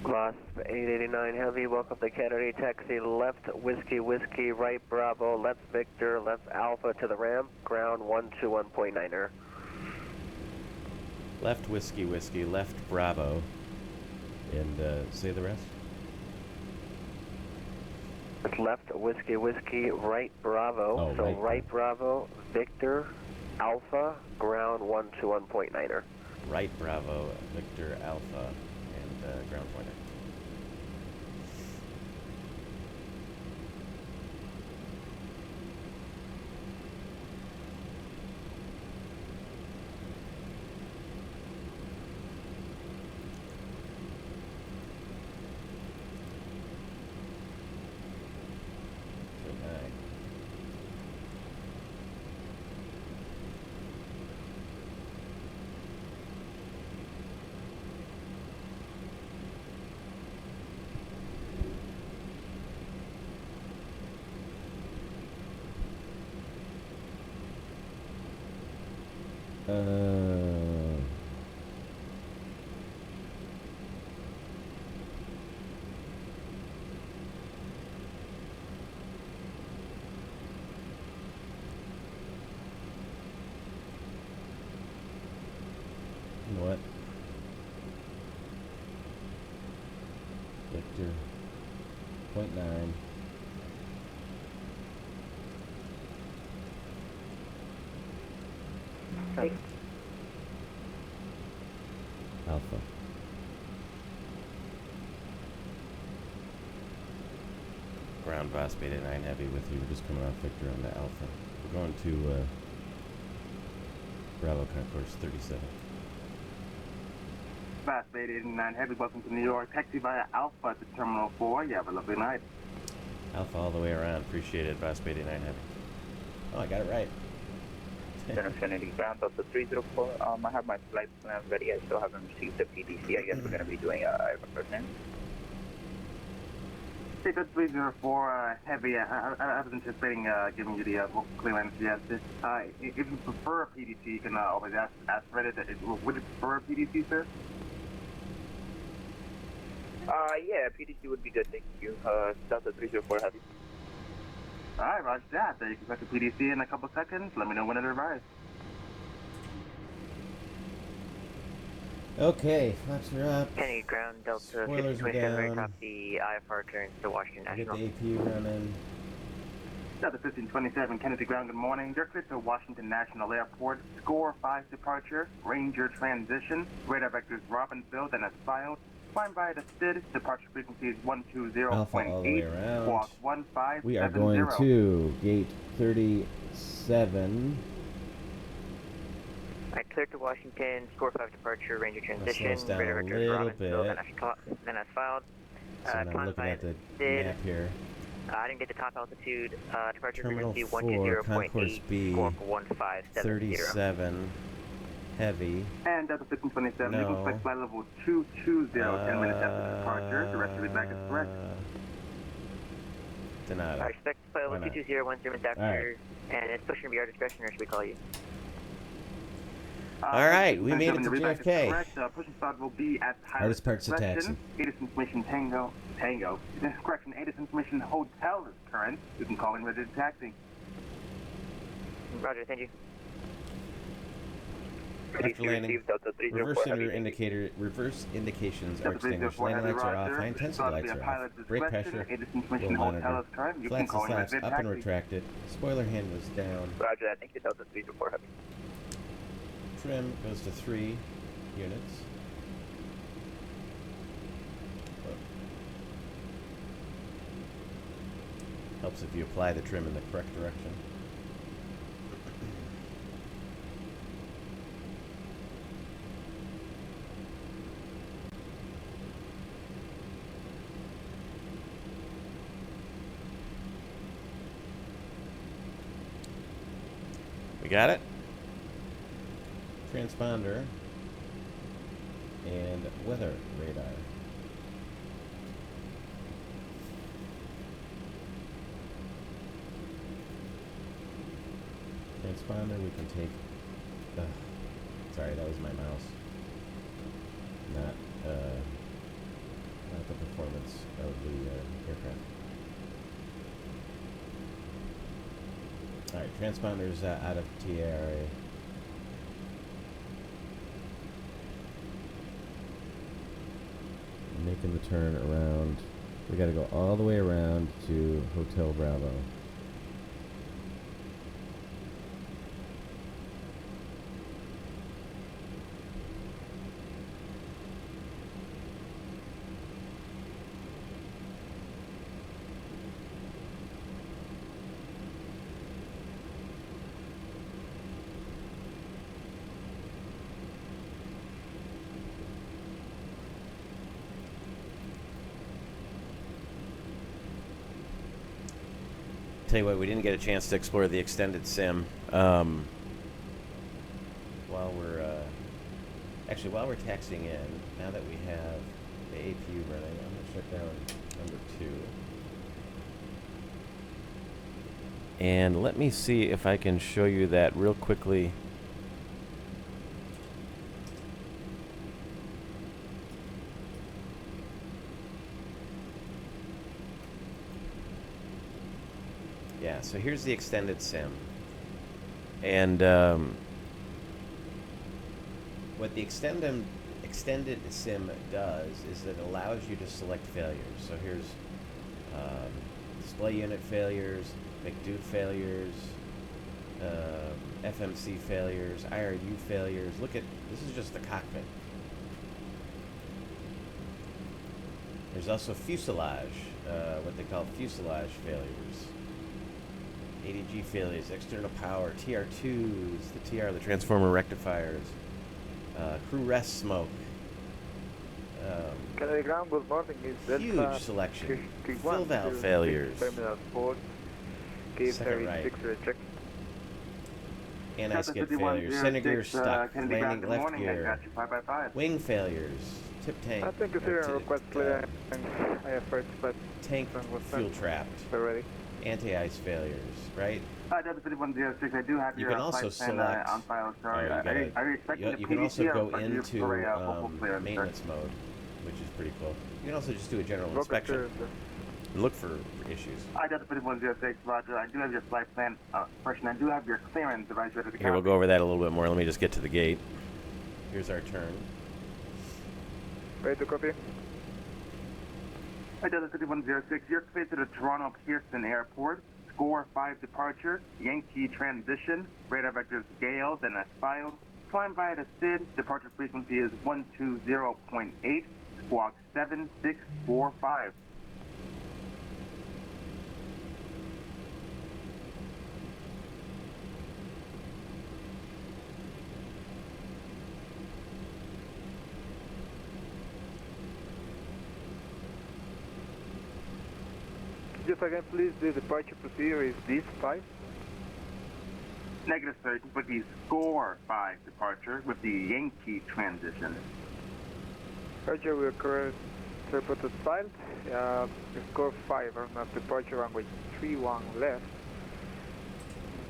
VASP 889 heavy, welcome to Kennedy, taxi left, whiskey, whiskey, right, Bravo, left, Victor, left, Alpha to the ramp, ground 121.9er. Left whiskey, whiskey, left Bravo. And say the rest. It's left, whiskey, whiskey, right, Bravo. Oh, so right Bravo, Victor, Alpha, ground 121.9er. Right Bravo, Victor, Alpha, and ground pointer. You know what? Victor, 0.9. Alpha. Ground VASP 889 heavy with you. We're just coming off Victor on the Alpha. We're going to Bravo Concourse 37. VASP 889 heavy, welcome to New York. Taxi via Alpha to Terminal 4. You have a lovely night. Alpha all the way around. Appreciate it, VASP 889 heavy. Oh, I got it right. Kennedy, ground of the 304. I have my flight plan ready. I still haven't received the PDC. I guess we're going to be doing a person. Take a 304 heavy. I was anticipating giving you the vocal clearance. Yes. If you prefer a PDC, you can always ask for it. Would you prefer a PDC, sir? Yeah, PDC would be good. Thank you. Delta 304 heavy. All right, roger that. You can expect a PDC in a couple seconds. Let me know when it arrives. Okay, flaps are up. Kennedy ground, Delta Spoilers are 1527, right down. top the IFR clearance to Washington Get National. the AP running. Delta 1527, Kennedy ground, good morning. You're clear to Washington National Airport. Score 5 departure, Ranger transition. Radar vectors Robbinsville, then as filed. Flying by the SID, departure frequency is 120.8. Alpha all the way around. Walk 1570. We are going to gate 37. Alright, clear to Washington, score 5 departure, Ranger Slow transition. us down Radar a vectors little Robbinsville, bit. then as filed. So now I'm climb looking by at the SID. map here. I didn't get the top altitude. Departure Terminal frequency 4, Concourse 120.8, B, score 1570. 37, heavy. And Delta 1527, No. you can flight flight level 220, 10 minutes after departure. The rest of it back is correct. Denied. I expect flight level 220, 10 minutes after, and it's pushing to be our discretion, or should we call you? All right, we made it to JFK. Correct. Pushing start will be at Hardest part's the taxi. ATIS information Tango. Correction, ATIS information hotel is current. You can call in ready to taxi. Roger, thank you. After landing, reverse indications are extinguished. Landing lights are off. High intensity lights are off. Brake pressure will monitor. Flaps and flaps up and retracted. Spoiler handle is down. Roger that. Thank you, Delta 304 Heavy. Trim goes to 3 units. Helps if you apply the trim in the correct direction. We got it? Transponder and weather radar. Transponder, we can take. Sorry, that was my mouse. Not the performance of the aircraft. All right, transponders out of TARA. Making the turn around. We got to go all the way around to Hotel Bravo. Tell you what, we didn't get a chance to explore the extended sim. While we're taxiing in, now that we have the APU running, I'm going to shut down number 2. And let me see if I can show you that real quickly. Yeah, so here's the extended sim. And what the extended sim does is it allows you to select failures. So here's display unit failures, McDoot failures, FMC failures, IRU failures. Look at, this is just the cockpit. There's also fuselage, what they call fuselage failures. ADG failures, external power, TR2s, the transformer rectifiers, crew rest smoke. Canary ground, good morning. Is huge selection. Fill valve failures. Terminal 4, Second right. 6 reject. Anti-skid failures, center stuck, landing left gear, wing failures, tip tank, I think it's here request clear. I have first flight. Tank fuel trapped, anti-ice failures, right? Delta 5106, I do have you your can also select, on file, sorry. you can also go into maintenance mode, which is pretty cool. You can also just do a general inspection. Look for issues. Delta 5106, Roger. I do have your flight plan. Person, I do have your clearance device ready to Here, we'll go over that a little bit more. Let me just get to the gate. Here's our turn. Ready to copy. Delta 5106, you're cleared to the Toronto Pearson Airport. Score 5 departure, Yankee transition, radar vectors Gales and as filed. Flying via the SID, departure frequency is 120.8, squawk 7645. Just again, please, the departure procedure is this 5? Negative, sir. With the score 5 departure with the Yankee transition. Roger, we are current airport at file. Score 5 on departure runway 31 left.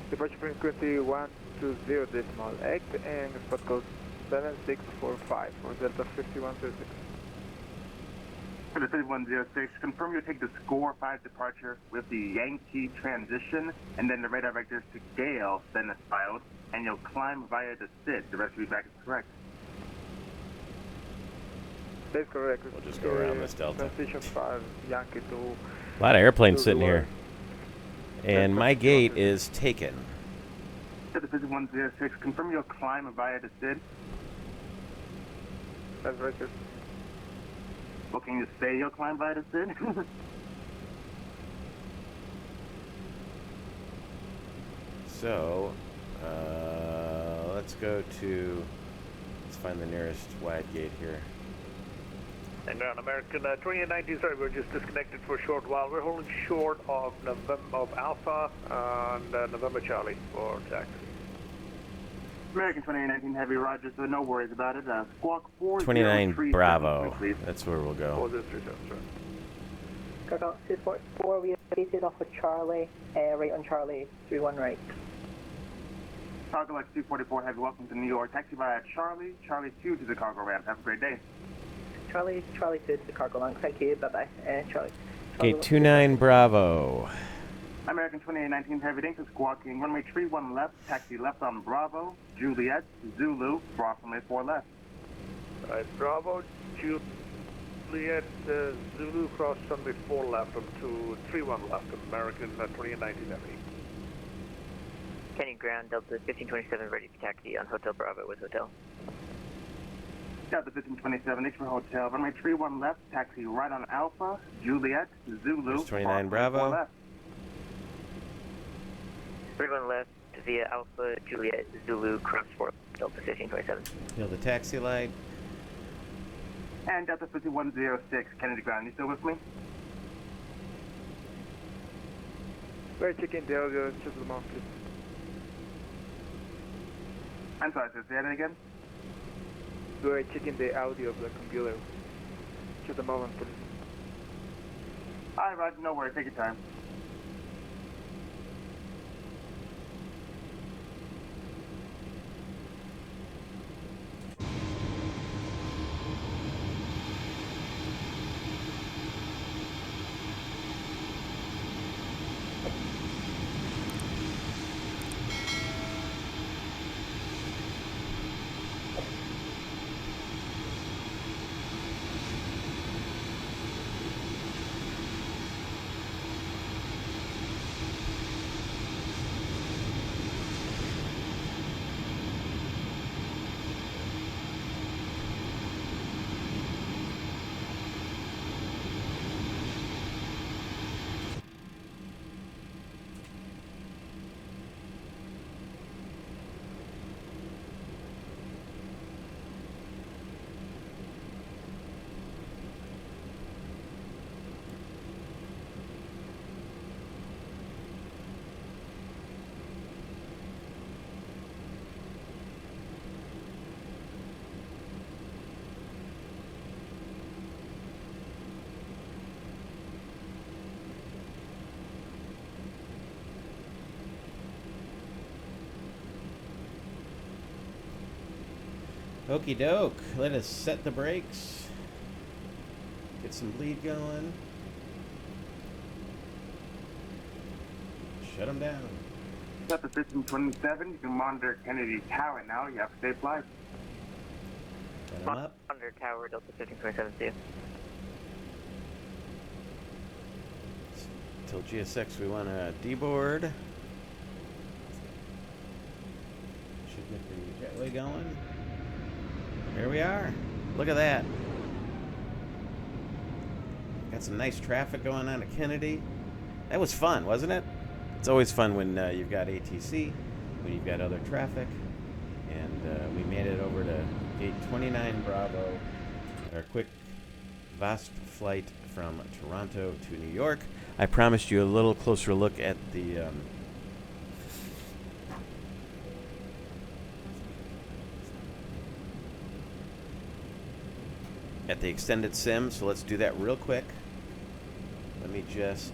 Departure frequency 120.8 and spot code 7645 for Delta 5106. For the 5106, confirm you'll take the score 5 departure with the Yankee transition, and then the radar vectors to Gale, then as filed, and you'll climb via the SID. The rest of your back is correct. That's correct. We'll just go around this delta. Transition 5, Yankee to... A lot of airplanes sitting here. And my gate is taken. To the 5106, confirm you'll climb via the SID. That's right, sir. Well, can you say you'll climb via the SID? So, let's go to, let's find the nearest wide gate here. And ground American 2819, sorry, we're just disconnected for a short while. We're holding short of Alpha and November Charlie for taxi. American 2819 Heavy, roger, so no worries about it. Squawk 29 Bravo. That's where we'll go. 4037, sorry. Cargo 244, we are located off of Charlie, right on Charlie, 31 right. Cargo Lex 244 Heavy, welcome to New York. Taxi via Charlie, Charlie 2 to the cargo ramp. Have a great day. Charlie 2 to the cargo line. Thank you, bye-bye. Charlie. Gate 29 Bravo. American 2819 Heavy, thanks for squawking. Runway 31 left, taxi left on Bravo, Juliet, Zulu, approximately 4 left. Alright, Bravo, Juliet, Zulu, cross runway 4 left to 31 left, American 2819 Heavy. Kenny Ground, Delta 1527, ready for taxi on Hotel Bravo with Hotel. Delta 1527, thanks for Hotel. Runway 31 left, taxi right on Alpha, Juliet, Zulu, 29 Bravo. left. 31 left via Alpha, Juliet, Zulu, cross 4, Delta 1527. Hail the taxi light. And Delta 5106, Kennedy Ground, you still with me? We're checking the audio, just a moment, please. I'm sorry, sir, say that again? We're checking the audio of the computer. Just a moment, please. Alright, Roger, no worries, take your time. Okie doke. Let us set the brakes. Get some bleed going. Shut them down. Delta 1527, you can monitor Kennedy Tower now. You have a safe flight. Set them up. Under Tower, Delta 1527, see you. Till GSX, we want to deboard. Should get the jetway going. Here we are. Look at that. Got some nice traffic going on at Kennedy. That was fun, wasn't it? It's always fun when you've got ATC, when you've got other traffic. And we made it over to gate 29 Bravo. Our quick VASP flight from Toronto to New York. I promised you a little closer look at the extended sim, so let's do that real quick. Let me just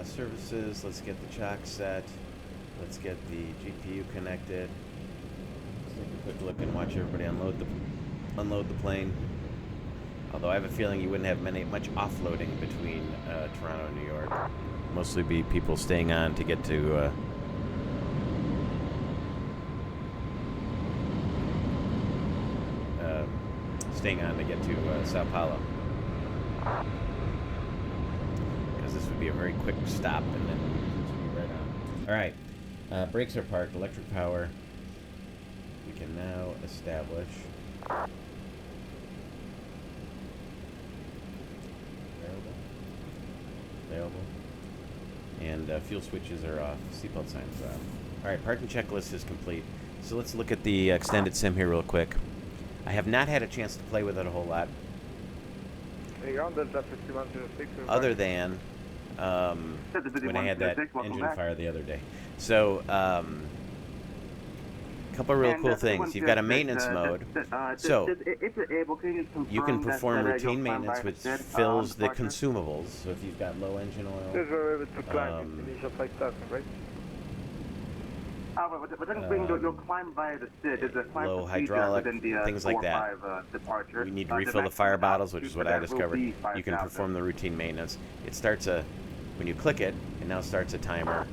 services, let's get the chock set, let's get the GPU connected. Let's take a quick look and watch everybody unload the plane. Although I have a feeling you wouldn't have much offloading between Toronto and New York. Mostly be people staying on to get to Sao Paulo. Because this would be a very quick stop and then continue right on. Alright, brakes are parked, electric power. We can now establish available. And fuel switches are off, seatbelt signs are off. Alright, parking checklist is complete. So let's look at the extended sim here real quick. I have not had a chance to play with it a whole lot. Other than when I had that engine fire the other day. So, couple of real cool things. You've got a maintenance mode. So, you can perform routine maintenance, which fills the consumables. So if you've got low engine oil, low hydraulic, things like that. You need to refill the fire bottles, which is what I discovered. You can perform the routine maintenance. It starts when you click it, it now starts a timer,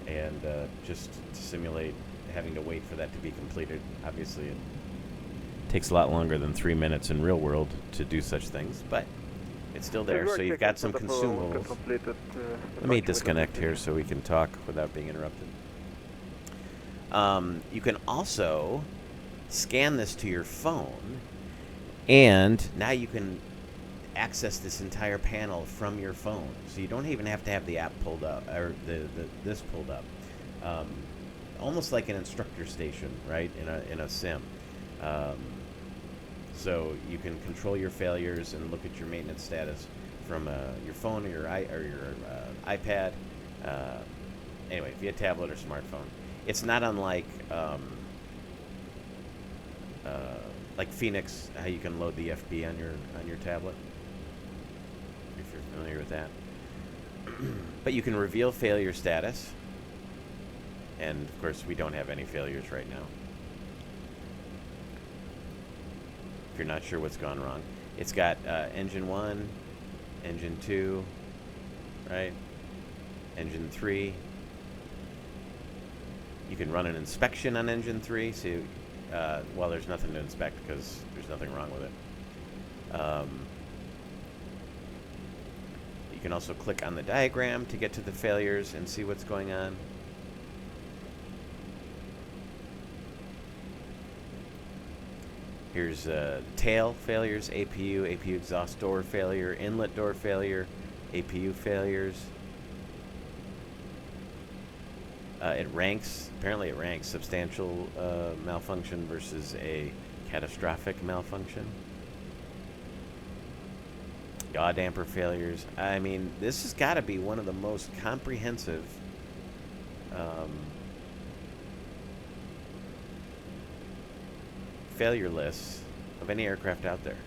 and just to simulate having to wait for that to be completed. Obviously, it takes a lot longer than 3 minutes in real world to do such things, but it's still there. So you've got some consumables. Let me disconnect here so we can talk without being interrupted. You can also scan this to your phone, and now you can access this entire panel from your phone. So you don't even have to have the app pulled up, or this pulled up. Almost like an instructor station, right? In a sim. So you can control your failures and look at your maintenance status from your phone or your iPad. Anyway, via tablet or smartphone. It's not unlike like Phoenix, how you can load the FB on your tablet, if you're familiar with that. But you can reveal failure status, and of course we don't have any failures right now. If you're not sure what's gone wrong, it's got engine 1, engine 2, right? Engine 3. You can run an inspection on engine 3. So, well, there's nothing to inspect because there's nothing wrong with it. You can also click on the diagram to get to the failures and see what's going on. Here's tail failures, APU exhaust door failure, inlet door failure, APU failures. Apparently it ranks substantial malfunction versus a catastrophic malfunction. Yaw damper failures. I mean, this has got to be one of the most comprehensive failure lists of any aircraft out there.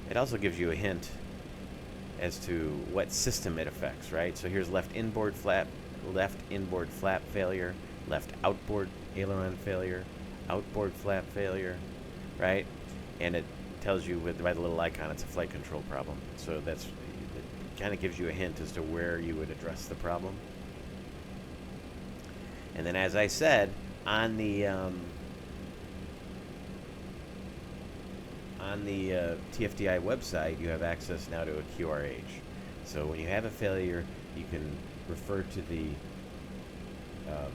It also gives you a hint as to what system it affects, right? So here's left inboard flap failure, left outboard aileron failure, outboard flap failure, right? And it tells you by the little icon it's a flight control problem. So it kind of gives you a hint as to where you would address the problem. And then, as I said, on the TFDi website, you have access now to a QRH. So when you have a failure, you can refer to the I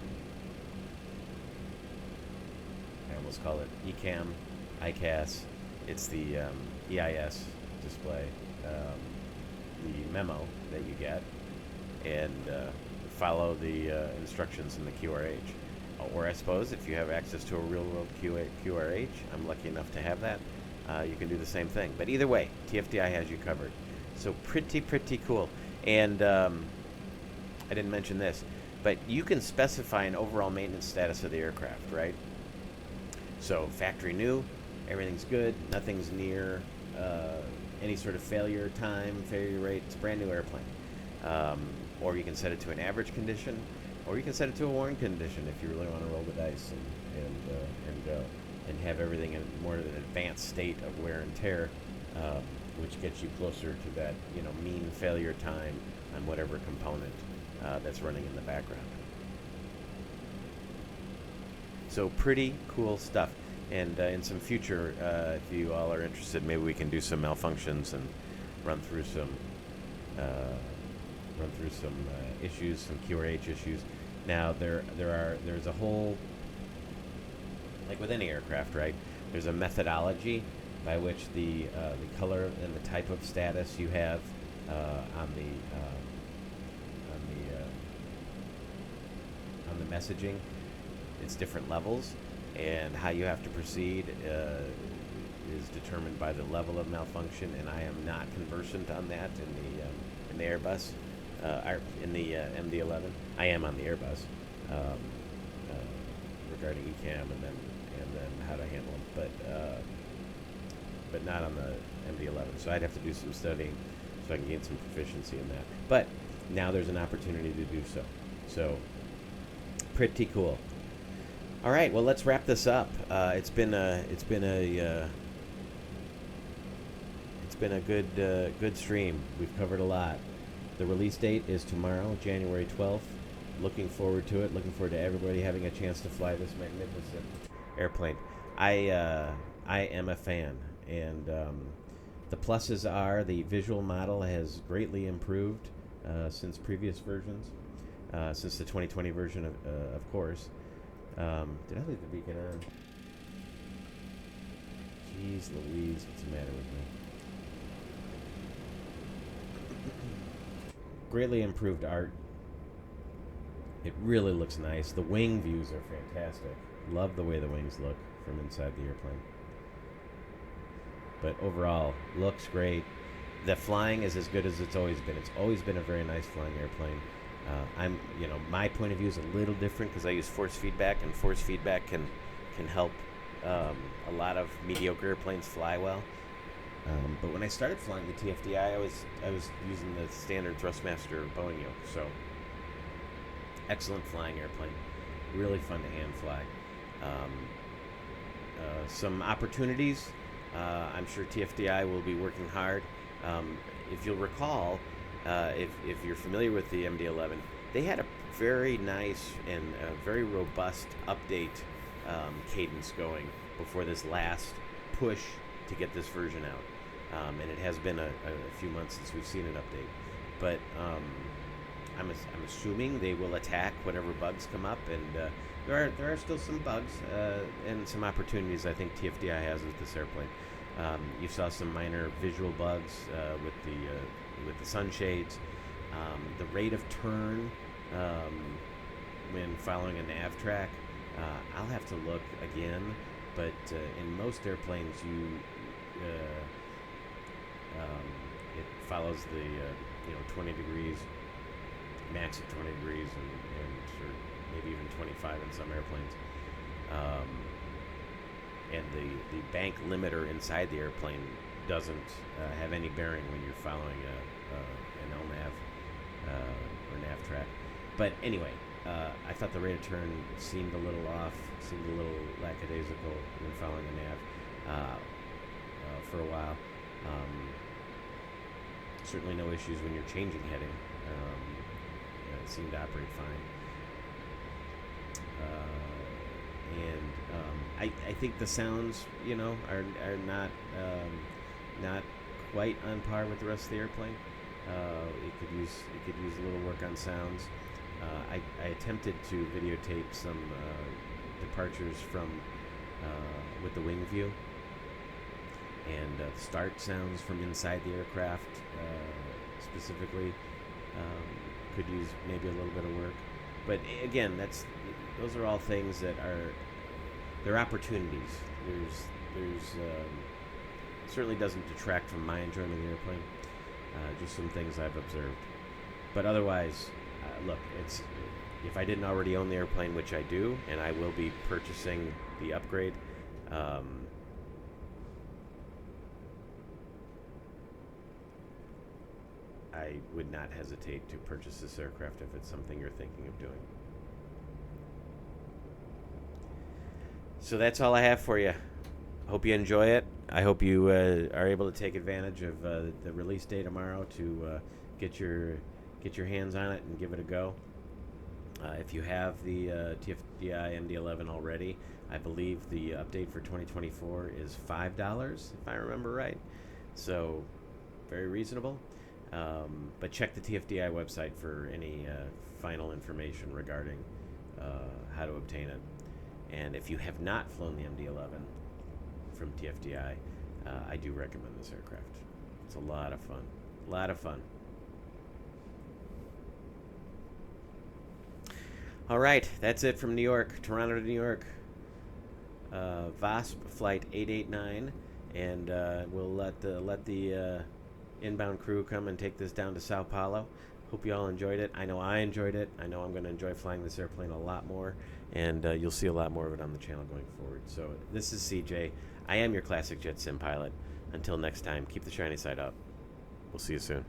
almost call it ECAM, ICAS. It's the EIS display, the memo that you get, and follow the instructions in the QRH. Or I suppose if you have access to a real-world QRH, I'm lucky enough to have that, you can do the same thing. But either way, TFDi has you covered. So pretty cool. And I didn't mention this, but you can specify an overall maintenance status of the aircraft, right? So factory new, everything's good, nothing's near any sort of failure time, failure rate. It's a brand new airplane. Or you can set it to an average condition, or you can set it to a worn condition if you really want to roll the dice and go. and have everything in more of an advanced state of wear and tear, which gets you closer to that, mean failure time on whatever component that's running in the background. So pretty cool stuff. And in some future, if you all are interested, maybe we can do some malfunctions and run through some issues, some QRH issues. Now there's a whole, like with any aircraft, right? There's a methodology by which the color and the type of status you have on the messaging. It's different levels, and how you have to proceed is determined by the level of malfunction. And I am not conversant on that in the Airbus, in the MD-11. I am on the Airbus regarding ECAM and then how to handle them, but not on the MD-11. So I'd have to do some studying so I can gain some proficiency in that. But now there's an opportunity to do so. So pretty cool. All right, well, let's wrap this up. It's been a good stream. We've covered a lot. The release date is tomorrow, January 12th. Looking forward to it. Looking forward to everybody having a chance to fly this magnificent airplane. I am a fan, and the pluses are the visual model has greatly improved since previous versions, since the 2020 version, of course. Did I leave the beacon on? Jeez Louise, what's the matter with me? Greatly improved art. It really looks nice. The wing views are fantastic. Love the way the wings look from inside the airplane. But overall, looks great. The flying is as good as it's always been. It's always been a very nice flying airplane. My point of view is a little different because I use force feedback, and force feedback can help a lot of mediocre airplanes fly well. But when I started flying the TFDi, I was using the standard Thrustmaster Boeing yoke. So excellent flying airplane, really fun to hand fly. Some opportunities. I'm sure TFDi will be working hard. If you'll recall, if you're familiar with the MD-11, they had a very nice and very robust update cadence going before this last push to get this version out. And it has been a few months since we've seen an update. But I'm assuming they will attack whatever bugs come up, and there are still some bugs and some opportunities I think TFDi has with this airplane. You saw some minor visual bugs with the sunshades, the rate of turn when following a nav track. I'll have to look again, but in most airplanes it follows the 20 degrees, max of 20 degrees, and maybe even 25 in some airplanes. And the bank limiter inside the airplane doesn't have any bearing when you're following an LNAV or nav track. But anyway, I thought the rate of turn seemed a little off, seemed a little lackadaisical when following a nav for a while. Certainly no issues when you're changing heading. It seemed to operate fine. I think the sounds, are not quite on par with the rest of the airplane. It could use a little work on sounds. I attempted to videotape some departures from with the wing view, and start sounds from inside the aircraft specifically could use maybe a little bit of work. But again, those are all things that they're opportunities. There's certainly doesn't detract from my enjoyment of the airplane. Just some things I've observed. But otherwise, look, if I didn't already own the airplane, which I do, and I will be purchasing the upgrade. I would not hesitate to purchase this aircraft if it's something you're thinking of doing. So that's all I have for you. Hope you enjoy it. I hope you are able to take advantage of the release day tomorrow to get your hands on it and give it a go. If you have the TFDi MD-11 already, I believe the update for 2024 is $5, if I remember right. So, very reasonable. But check the TFDi website for any final information regarding how to obtain it. And if you have not flown the MD-11 from TFDi, I do recommend this aircraft. It's a lot of fun. A lot of fun. All right, that's it from New York, Toronto to New York. VASP flight 889, and we'll let the inbound crew come and take this down to Sao Paulo. Hope you all enjoyed it. I know I enjoyed it. I know I'm going to enjoy flying this airplane a lot more, and you'll see a lot more of it on the channel going forward. So this is CJ. I am your classic jet sim pilot. Until next time, keep the shiny side up. We'll see you soon.